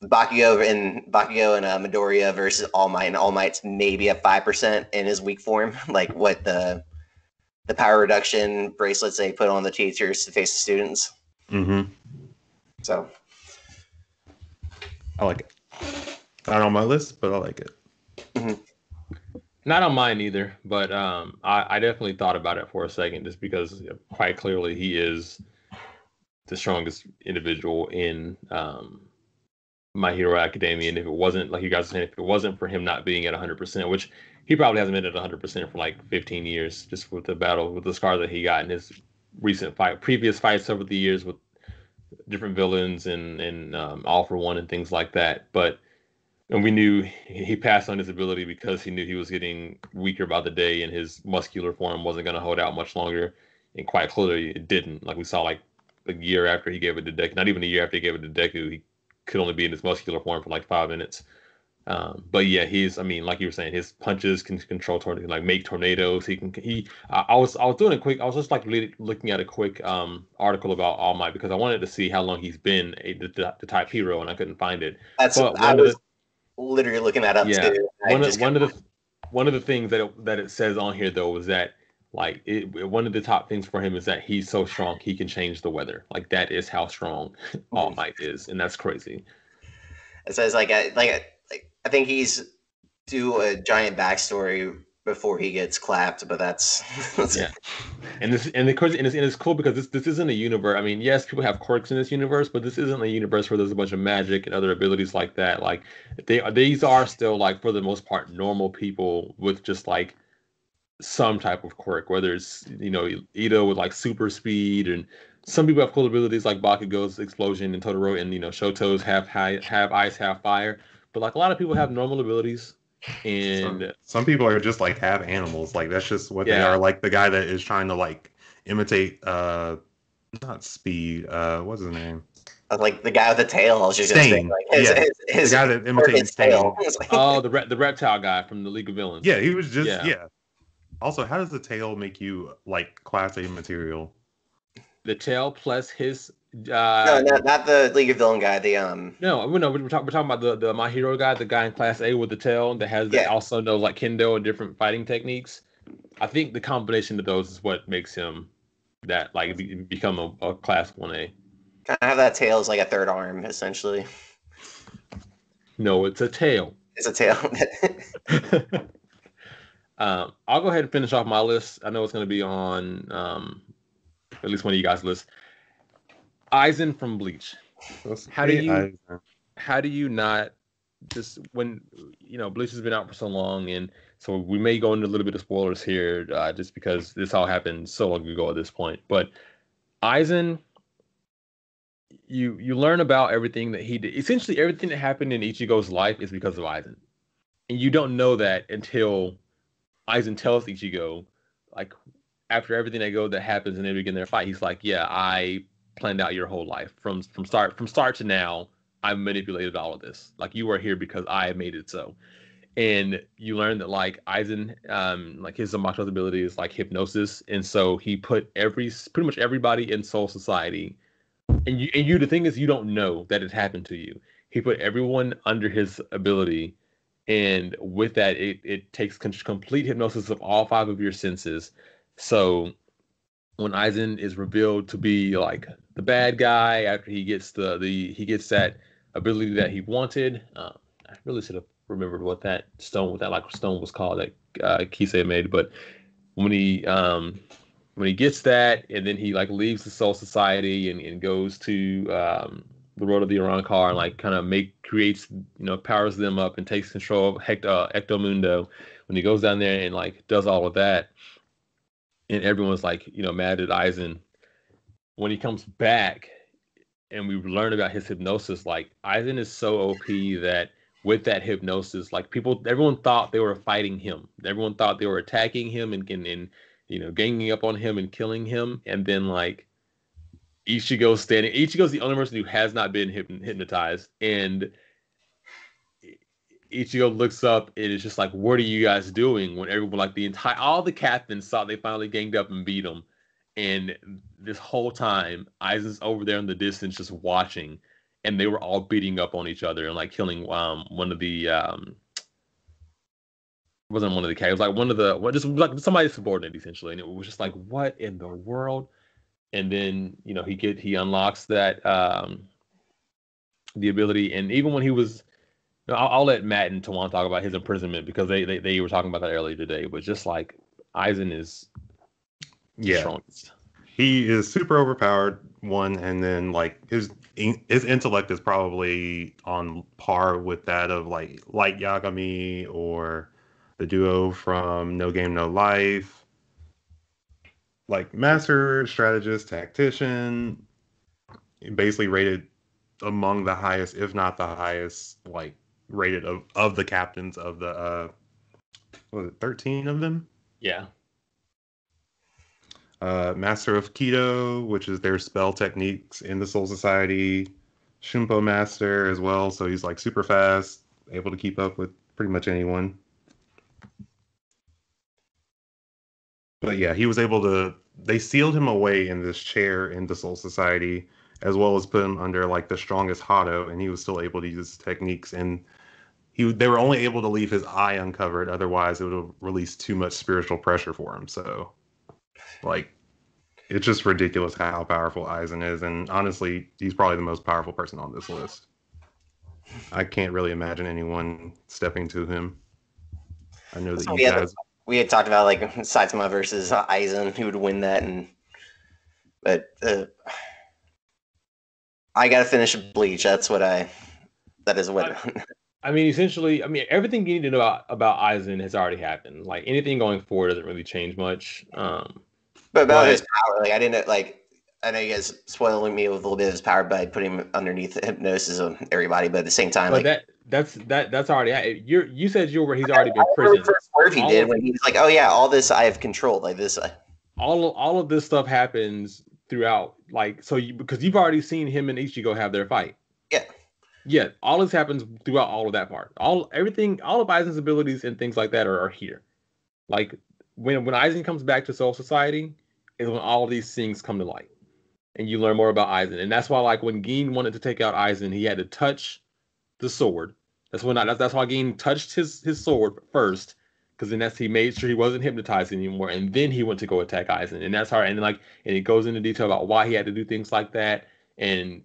Bakugo and Midoriya versus All Might, and All Might's maybe at 5% in his weak form. Like what the power reduction bracelets they put on the teachers to face the students. mm-hmm, So I like it. Not on my list, but I like it. mhm. Not on mine either, but I definitely thought about it for a second, just because quite clearly he is the strongest individual in My Hero Academia. And if it wasn't, like you guys are saying, if it wasn't for him not being at 100%, which he probably hasn't been at 100% for like 15 years, just with the battle, with the scars that he got in his previous fights over the years with different villains and All for One and things like that. But and we knew he passed on his ability because he knew he was getting weaker by the day and his muscular form wasn't going to hold out much longer. And quite clearly, it didn't. Like we saw, like a year after he gave it to Deku, not even a year after he gave it to Deku, he could only be in his muscular form for like 5 minutes. But yeah, I mean, like you were saying, his punches can control tornadoes, like make tornadoes. I was doing a quick, I was just like looking at a quick article about All Might because I wanted to see how long he's been the type hero, and I couldn't find it. That's But I was literally looking that up yeah, too. I one of just one of the one of the things that it says on here though is that like one of the top things for him is that he's so strong he can change the weather. Like that is how strong All Might is, and that's crazy. it says I think he's do a giant backstory before he gets clapped, but that's Yeah. And it's cool because this isn't a universe. I mean, yes, people have quirks in this universe, but this isn't a universe where there's a bunch of magic and other abilities like that. Like these are still like for the most part normal people with just like some type of quirk, whether it's Ito with like super speed, and some people have cool abilities like Bakugo's explosion and Totoro, and Shoto's have ice, have fire. But like a lot of people have normal abilities, and Some people are just like have animals. Like that's just what they are. yeah, Like the guy that is trying to like imitate not Speed, what's his name? like the guy with the tail. I was just gonna say Stain. like his Yeah. his The guy that or imitates his tail. Stain. It's like- oh, the reptile guy from the League of Villains. Yeah, he was just Yeah. Also, how does the tail make you like class A material? The tail plus his no, not the League of Villain guy. The no, we're talking about the My Hero guy, the guy in class A with the tail that Yeah. also knows like kendo and different fighting techniques. I think the combination of those is what makes him that like become a class 1A. kind of have that tail as like a third arm essentially. No, it's a tail. It's a tail. I'll go ahead and finish off my list. I know it's going to be on at least one of you guys' list. Eisen from Bleach. How do you not just when Bleach has been out for so long, and so we may go into a little bit of spoilers here, just because this all happened so long ago at this point. But Eisen, you learn about everything that he did. Essentially, everything that happened in Ichigo's life is because of Eisen, and you don't know that until Eisen tells Ichigo, like after everything that happens and they begin their fight, he's like, "Yeah, I planned out your whole life from start to now. I manipulated all of this. Like you are here because I made it so." And you learn that like Eisen, like his Zamaku's ability is like hypnosis, and so he put pretty much everybody in Soul Society. And the thing is, you don't know that it happened to you. He put everyone under his ability, and with that, it takes complete hypnosis of all five of your senses. So when Eisen is revealed to be like the bad guy after he gets he gets that ability that he wanted, I really should have remembered what that stone was called that Kisei made. But when he gets that, and then he like leaves the Soul Society and goes to the Road of the Arankar and like kind of creates powers them up and takes control of Ectomundo. When he goes down there and like does all of that, and everyone's like mad at Eisen. When he comes back and we learn about his hypnosis, like Eisen is so OP that with that hypnosis, like everyone thought they were fighting him. Everyone thought they were attacking him and ganging up on him and killing him. And then like Ichigo's the only person who has not been hypnotized. And Ichigo looks up and it's just like, what are you guys doing? When everyone, like all the captains thought they finally ganged up and beat him. And this whole time, Aizen's over there in the distance just watching. And they were all beating up on each other and like killing one of the wasn't one of the characters, like just like somebody's subordinate essentially. And it was just like, what in the world? And then he unlocks that the ability, and even when he was I'll let Matt and Tawan talk about his imprisonment because they were talking about that earlier today. But just like Eisen is the strongest. He is super overpowered, one, and then like his intellect is probably on par with that of like Light Yagami or the duo from No Game No Life. Like master strategist, tactician, basically rated among the highest, if not the highest, like rated of the captains of the what was it, 13 of them? Yeah. Master of Kido, which is their spell techniques in the Soul Society. Shunpo Master as well, so he's like super fast. able to keep up with pretty much anyone. But yeah, he was able to. They sealed him away in this chair in the Soul Society, as well as put him under like the strongest Hado, and he was still able to use his techniques. And they were only able to leave his eye uncovered, otherwise it would have released too much spiritual pressure for him. So, like, it's just ridiculous how powerful Eisen is, and honestly, he's probably the most powerful person on this list. I can't really imagine anyone stepping to him. I know that So you guys. we had talked about like Saitama versus Eisen, who would win that, but I gotta finish Bleach. That is what. I mean, essentially, everything you need to know about Eisen has already happened. Like anything going forward doesn't really change much. But about his power, like I didn't like. I know you guys spoiling me with a little bit of his power by putting him underneath the hypnosis of everybody, but at the same time, but like that's already. You said you were he's already been prisoned. The first word he did when he was like, "Oh yeah, all this I have controlled." Like this, all of this stuff happens throughout. Like because you've already seen him and Ichigo have their fight. Yeah, all this happens throughout all of that part. All of Aizen's abilities and things like that are here. Like when Eisen comes back to Soul Society, is when all of these things come to light, and you learn more about Eisen. And that's why, like when Gin wanted to take out Eisen, he had to touch the sword. That's why Gin touched his sword first, because then he made sure he wasn't hypnotized anymore, and then he went to go attack Eisen. And that's hard. And it goes into detail about why he had to do things like that, and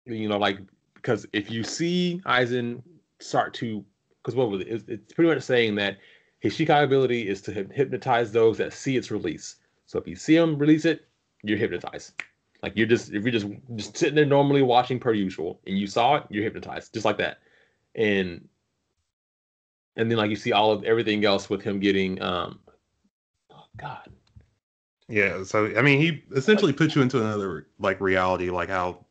because if you see Eisen start to, because what was it? It's pretty much saying that his Shikai ability is to hypnotize those that see its release. So if you see him release it, you're hypnotized. Like if you're just sitting there normally watching per usual, and you saw it, you're hypnotized, just like that. And then like you see all of everything else with him getting, oh God. Yeah, so I mean, he essentially puts you into another like reality, like how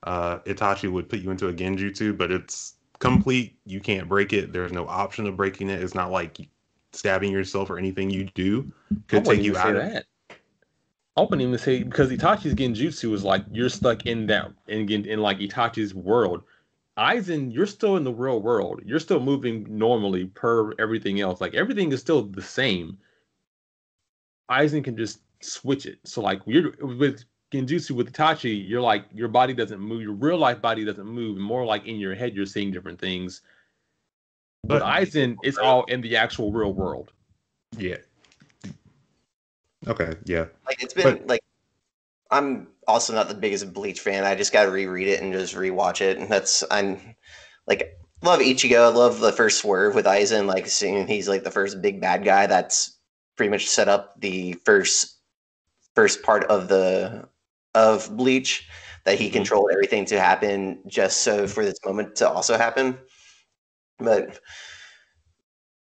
Itachi would put you into a genjutsu, but it's complete. You can't break it. There's no option of breaking it. It's not like stabbing yourself or anything you do could take you out of it. I wouldn't even say, because Itachi's genjutsu is like you're stuck in that in like Itachi's world. Eisen, you're still in the real world. You're still moving normally per everything else. Like everything is still the same. Eisen can just switch it. So like with genjutsu with Itachi, you're like your body doesn't move. Your real life body doesn't move. More like in your head, you're seeing different things. But Eisen, it's all in the actual real world. Yeah. Okay. Yeah. Like it's been like I'm also not the biggest Bleach fan. I just got to reread it and just rewatch it. And I'm like love Ichigo. I love the first swerve with Eisen. Like seeing he's like the first big bad guy. That's pretty much set up the first part of Bleach, that he controlled everything to happen just so for this moment to also happen. But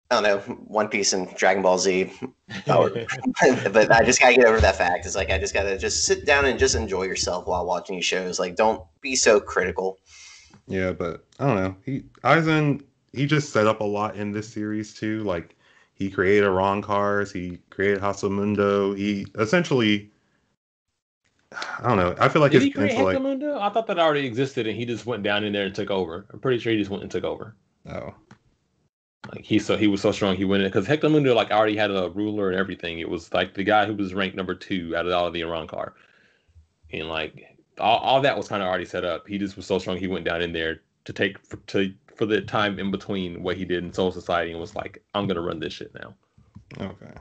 I don't know, One Piece and Dragon Ball Z. But I just gotta get over that fact. It's like I just gotta just sit down and just enjoy yourself while watching these shows. Like, don't be so critical. Yeah, but I don't know. Eisen just set up a lot in this series too. Like he created Ron Cars, he created Hasamundo. He essentially, I don't know. I feel like did he create Hectamundo? I thought that already existed, and he just went down in there and took over. I'm pretty sure he just went and took over. Oh. Like he was so strong he went in, because Hectamundo like already had a ruler and everything. It was like the guy who was ranked number 2 out of all of the Arankar, and like all that was kind of already set up. He just was so strong he went down in there to take for the time in between what he did in Soul Society, and was like, I'm gonna run this shit now. Okay.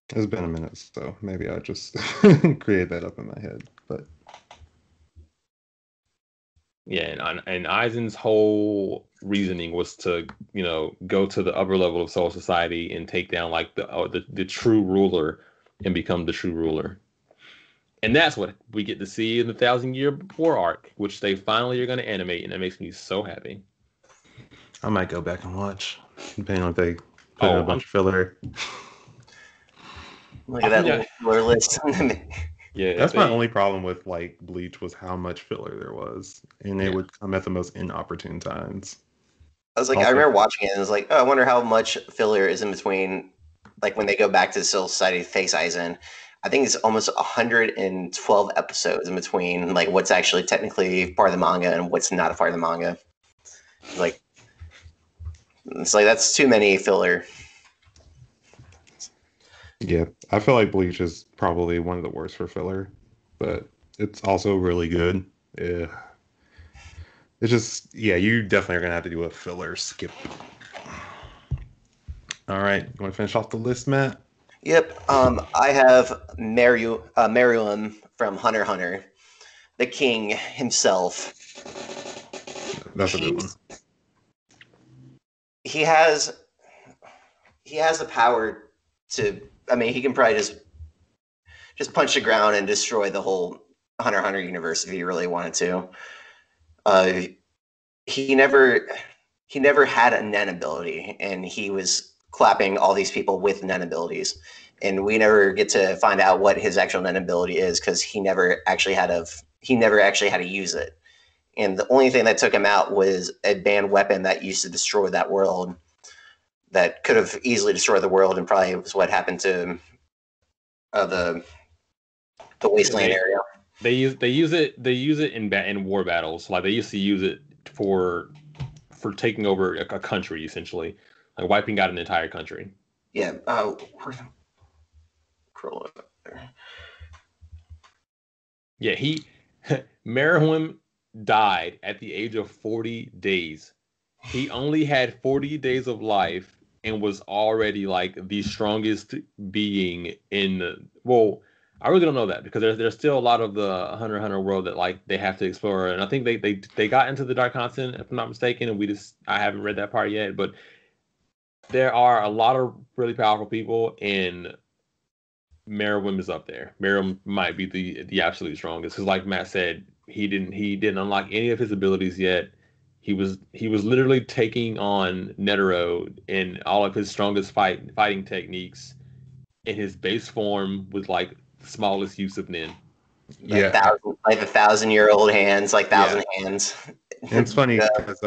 It's been a minute, so maybe I just create that up in my head, but. Yeah, and Eisen's whole reasoning was to, go to the upper level of Soul Society and take down like the true ruler and become the true ruler. And that's what we get to see in the 1,000-Year War arc, which they finally are going to animate, and that makes me so happy. I might go back and watch, depending on if they put in a bunch of filler. Look at that filler list. Yeah, that's my only problem with like Bleach was how much filler there was, and it would come at the most inopportune times. I was like, I remember watching it, and I was like, oh, I wonder how much filler is in between, like when they go back to the Soul Society to face Eisen. I think it's almost 112 episodes in between, like what's actually technically part of the manga and what's not a part of the manga. Like, it's like that's too many filler. Yeah, I feel like Bleach is probably one of the worst for filler, but it's also really good. Yeah. It's just, yeah, you definitely are gonna have to do a filler skip. All right, you want to finish off the list, Matt? Yep. I have Meruem from Hunter x Hunter, the king himself. That's a good one. He has the power to. I mean, he can probably just punch the ground and destroy the whole Hunter x Hunter universe if he really wanted to. He never had a Nen ability, and he was clapping all these people with Nen abilities, and we never get to find out what his actual Nen ability is because he never actually had to use it. And the only thing that took him out was a banned weapon that used to destroy that world, that could have easily destroyed the world, and probably was what happened to the wasteland area. They use it in war battles. Like they used to use it for taking over a country, essentially, like wiping out an entire country. Yeah. Scroll up there. Yeah, Meruem died at the age of 40 days. He only had 40 days of life and was already like the strongest being in. Well, I really don't know that because there's still a lot of the Hunter x Hunter world that like they have to explore, and I think they got into the Dark Continent, if I'm not mistaken, and I haven't read that part yet, but there are a lot of really powerful people, and Meruem is up there. Meruem might be the absolute strongest because, like Matt said, he didn't unlock any of his abilities yet. He was literally taking on Netero in all of his strongest fighting techniques in his base form with like the smallest use of Nin. Like the 1,000-year-old hands, like thousand hands. And it's funny because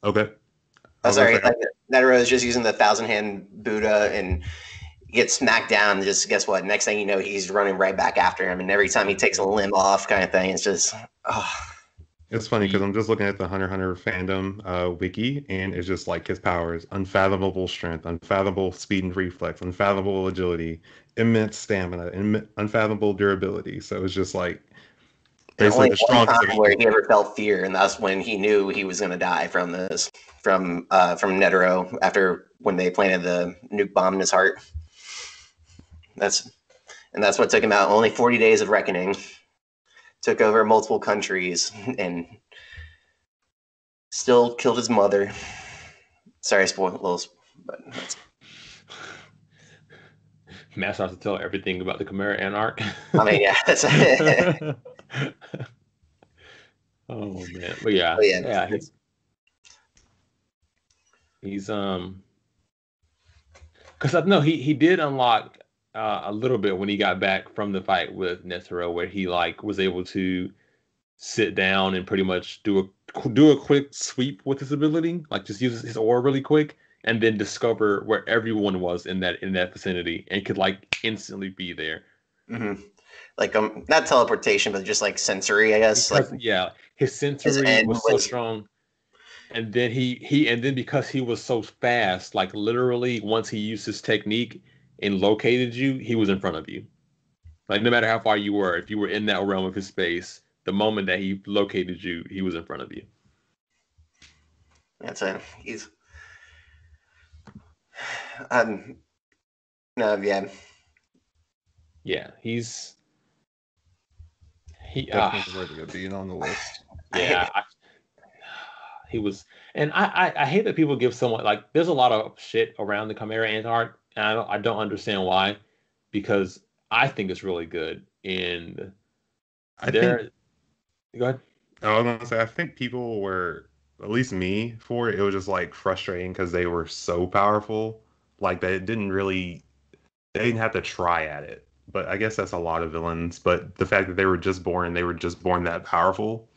okay. Sorry, like Netero is just using the 1,000-hand Buddha and gets smacked down. And just guess what? Next thing you know, he's running right back after him, and every time he takes a limb off, kind of thing. It's just, It's funny because I'm just looking at the Hunter x Hunter fandom wiki, and it's just like his powers: unfathomable strength, unfathomable speed and reflex, unfathomable agility, immense stamina, unfathomable durability. So it's just like basically the strongest of where he ever felt fear, and that's when he knew he was going to die from Netero after when they planted the nuke bomb in his heart. That's what took him out. Only 40 days of reckoning. Took over multiple countries and still killed his mother. Sorry, spoilers, but that's... Matt starts to tell everything about the Chimera Anarch. I mean, yeah. That's oh man, but yeah, he's because I know he did unlock a little bit when he got back from the fight with Netero, where he like was able to sit down and pretty much do a quick sweep with his ability, like just use his aura really quick, and then discover where everyone was in that vicinity and could like instantly be there. Mm-hmm. Like not teleportation, but just like sensory, I guess. Because, like his sensory was so strong. And then and then because he was so fast, like literally once he used his technique and located you, he was in front of you. Like no matter how far you were, if you were in that realm of his space, the moment that he located you, he was in front of you. That's it. He's no, yeah. Yeah, he's definitely worthy of being on the list. Yeah, he was, and I hate that people give someone like there's a lot of shit around the Chimera Ant, and I don't understand why, because I think it's really good. And go ahead. I was gonna say I think people were, at least me, for it was just like frustrating because they were so powerful, like they didn't have to try at it. But I guess that's a lot of villains. But the fact that they were just born that powerful.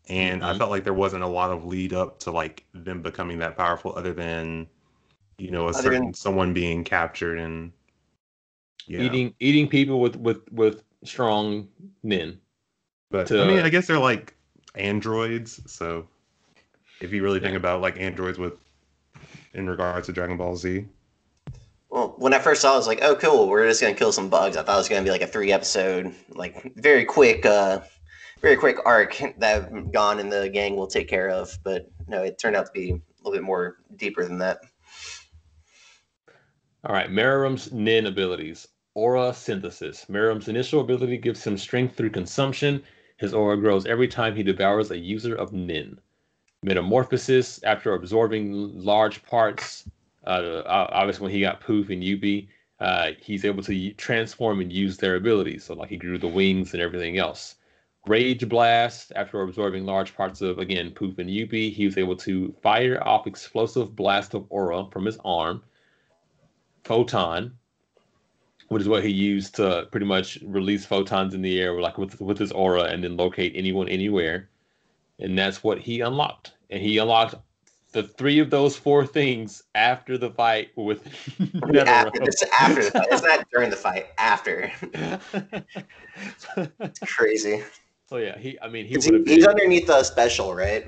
And I felt like there wasn't a lot of lead up to like them becoming that powerful, other than someone being captured and eating people with strong Nin. But I mean, I guess they're like androids, so if you really think about like androids with in regards to Dragon Ball Z. Well, when I first saw it, I was like, oh, cool, we're just going to kill some bugs. I thought it was going to be like a 3-episode, like very quick arc that Gon and the gang will take care of. But no, it turned out to be a little bit more deeper than that. All right, Merum's Nin abilities. Aura Synthesis. Merum's initial ability gives him strength through consumption. His aura grows every time he devours a user of Nin. Metamorphosis. After absorbing large parts, obviously when he got Poof and Yubi, he's able to transform and use their abilities. So like he grew the wings and everything else. Rage Blast. After absorbing large parts of, again, Poof and Yubi, he was able to fire off explosive blast of aura from his arm. Photon, which is what he used to pretty much release photons in the air, like with his aura, and then locate anyone anywhere. And that's what he unlocked. And he unlocked the 3 of those 4 things after the fight with After the fight. It's not during the fight. After. It's crazy. So yeah, he's underneath the special, right?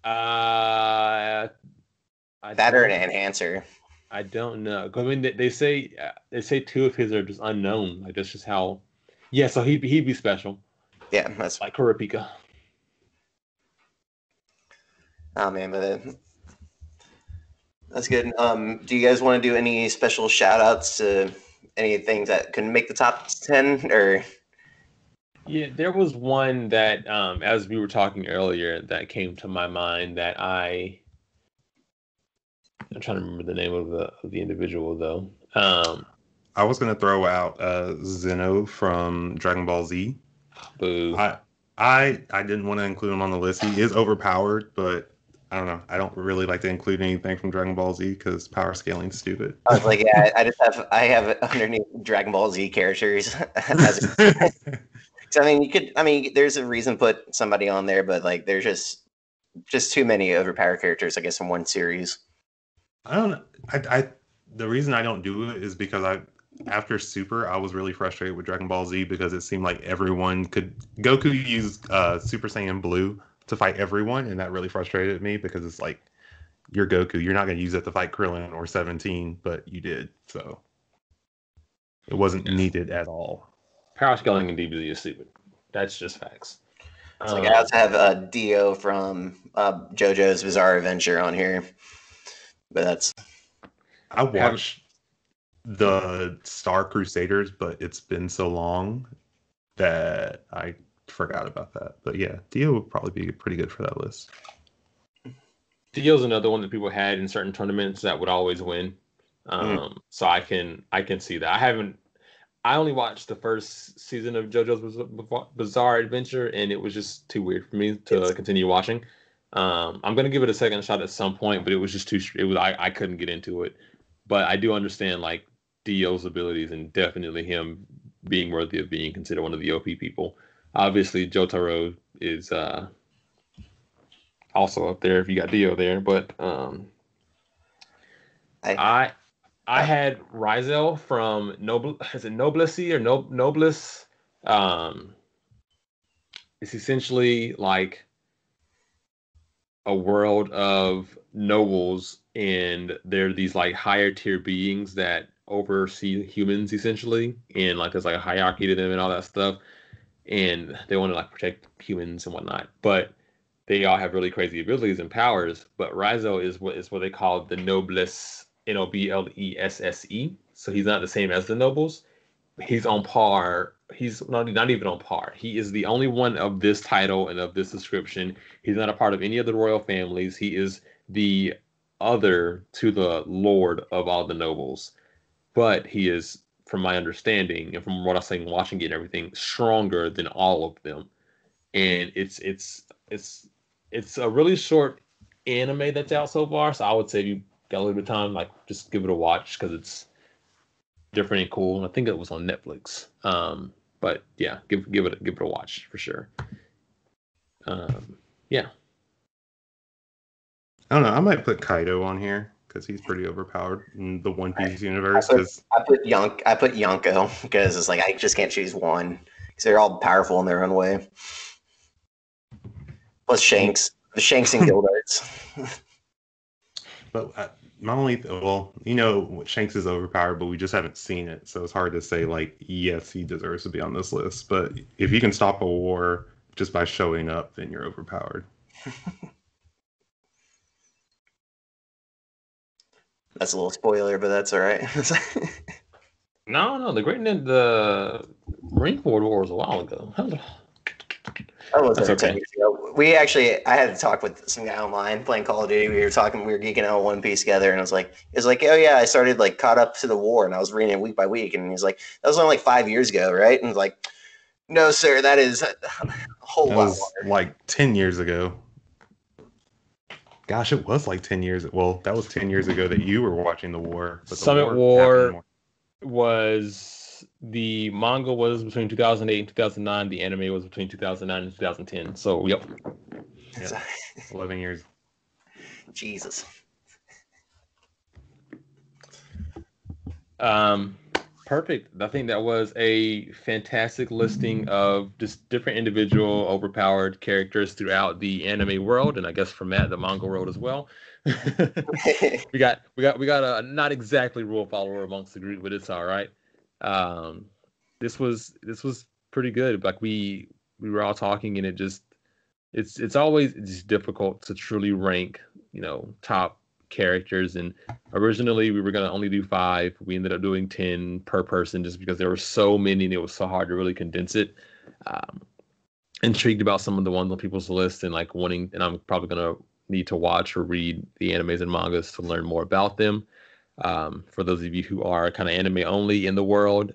That or an enhancer. I don't know. I mean, they say 2 of his are just unknown. Like that's just how. Yeah, so he'd be special. Yeah, that's like Kurapika. Oh man, but that's good. Do you guys want to do any special shout outs to any things that can make the top 10 or? Yeah, there was one that, as we were talking earlier, that came to my mind that I'm trying to remember the name of the individual though. I was gonna throw out Zeno from Dragon Ball Z. Boo. I didn't want to include him on the list. He is overpowered, but I don't know. I don't really like to include anything from Dragon Ball Z because power scaling's stupid. I was like, yeah, I have underneath Dragon Ball Z characters. So, I mean, there's a reason to put somebody on there, but like, there's just too many overpowered characters, I guess, in one series. I don't know. The reason I don't do it is because after Super, I was really frustrated with Dragon Ball Z because it seemed like Goku used Super Saiyan Blue to fight everyone, and that really frustrated me because it's like, you're Goku, you're not going to use that to fight Krillin or 17, but you did, so it wasn't needed at all. Power scaling in DBZ is stupid. That's just facts. It's like I also have Dio from JoJo's Bizarre Adventure on here, but that's. I watched the Star Crusaders, but it's been so long that I forgot about that. But yeah, Dio would probably be pretty good for that list. Dio's another one that people had in certain tournaments that would always win. So I can see that. I only watched the first season of JoJo's Bizarre Adventure, and it was just too weird for me to continue watching. I'm gonna give it a second shot at some point, but it was just too. I couldn't get into it. But I do understand like Dio's abilities and definitely him being worthy of being considered one of the OP people. Obviously, Jotaro is also up there if you got Dio there, but I had Rizel from Noblesse or Noblesse? It's essentially like a world of nobles, and they're these like higher tier beings that oversee humans essentially, and like there's like a hierarchy to them and all that stuff, and they want to like protect humans and whatnot, but they all have really crazy abilities and powers. But Rizo is what they call the Noblesse, Noblesse. So he's not the same as the nobles. He's on par. He's not even on par. He is the only one of this title and of this description. He's not a part of any of the royal families. He is the other to the lord of all the nobles. But he is, from my understanding and from what I'm saying, watching it and everything, stronger than all of them. And it's a really short anime that's out so far. So I would say if you got a little bit of time, like just give it a watch because it's different and cool. I think it was on Netflix. But yeah, give it a watch for sure. Yeah. I don't know. I might put Kaido on here because he's pretty overpowered in the One Piece universe. I put Yonko because it's like I just can't choose one because they're all powerful in their own way. Plus Shanks. The Shanks and Gildarts. But not only, well, you know, Shanks is overpowered, but we just haven't seen it, so it's hard to say like, yes, he deserves to be on this list. But if you can stop a war just by showing up, then you're overpowered. That's a little spoiler, but that's all right. No, the Marine Corps War was a while ago. That was That's over 10 okay. years ago. I had to talk with some guy online playing Call of Duty. We were geeking out One Piece together, and it was like, oh yeah, I started like caught up to the war, and I was reading it week by week, and he's like, that was only like 5 years ago, right? And I was like, no, sir, that is a whole That lot was longer. like 10 years ago. Gosh, it was like 10 years. Well, that was 10 years ago that you were watching the war. But the Summit happened War more. was the manga was between 2008 and 2009. The anime was between 2009 and 2010. So, yep. 11 years. Jesus. Perfect. I think that was a fantastic listing of just different individual overpowered characters throughout the anime world, and I guess from that the manga world as well. we got a not exactly rule follower amongst the group, but it's all right. This was pretty good. Like we were all talking, and it's always just difficult to truly rank, top characters. And originally we were going to only do 5. We ended up doing 10 per person just because there were so many and it was so hard to really condense it. Intrigued about some of the ones on people's list and like wanting, and I'm probably going to need to watch or read the animes and mangas to learn more about them. For those of you who are kind of anime only in the world,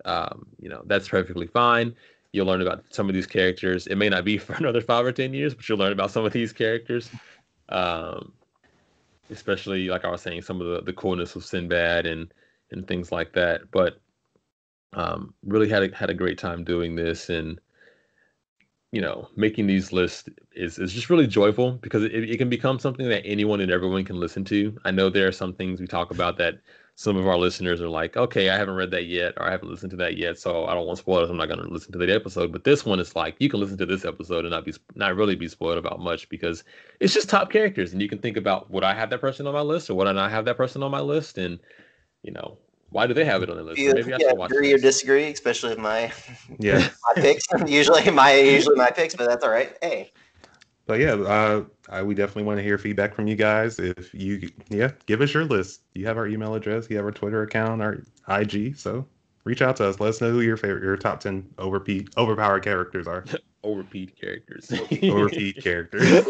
that's perfectly fine. You'll learn about some of these characters. It may not be for another 5 or 10 years, but you'll learn about some of these characters. Especially like I was saying, some of the coolness of Sinbad and things like that. But really had a great time doing this, and making these lists is just really joyful because it can become something that anyone and everyone can listen to. I know there are some things we talk about that some of our listeners are like, okay, I haven't read that yet, or I haven't listened to that yet, so I don't want spoilers. I'm not going to listen to the episode. But this one is like, you can listen to this episode and not really be spoiled about much because it's just top characters, and you can think about, would I have that person on my list, or would I not have that person on my list, and why do they have it on the list? Or maybe I should watch agree or this. disagree, especially with my Yeah. my picks. usually my picks, but that's all right. Hey. But yeah, we definitely want to hear feedback from you guys. If you, give us your list. You have our email address, you have our Twitter account, our IG. So reach out to us. Let us know who your top 10 overpowered characters are. Overpeed characters. Overpeed characters.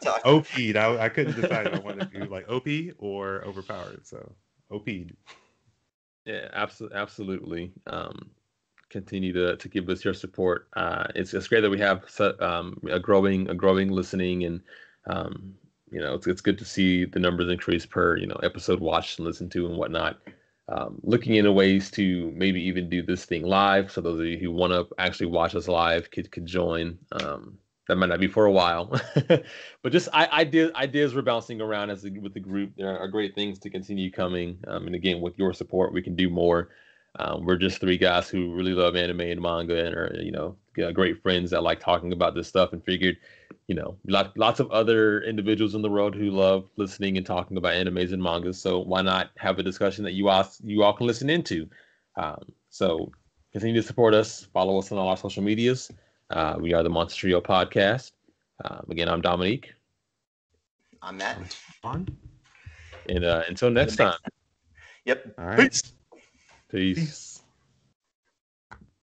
Talk. OP'd. I couldn't decide if I wanted to do like OP or overpowered. So OP'd. Yeah, absolutely. Continue to give us your support. It's great that we have a growing listening, and it's good to see the numbers increase per episode watched and listened to and whatnot. Looking into ways to maybe even do this thing live, so those of you who want to actually watch us live could join. That might not be for a while, but just ideas were bouncing around with the group. There are great things to continue coming, and again, with your support, we can do more. We're just 3 guys who really love anime and manga and are great friends that like talking about this stuff, and figured lots of other individuals in the world who love listening and talking about animes and mangas. So why not have a discussion that you all can listen into? So continue to support us. Follow us on all our social medias. We are the Monster Trio Podcast. Again, I'm Dominique. I'm Matt. Fun. And until next time. Yep. All right. Peace.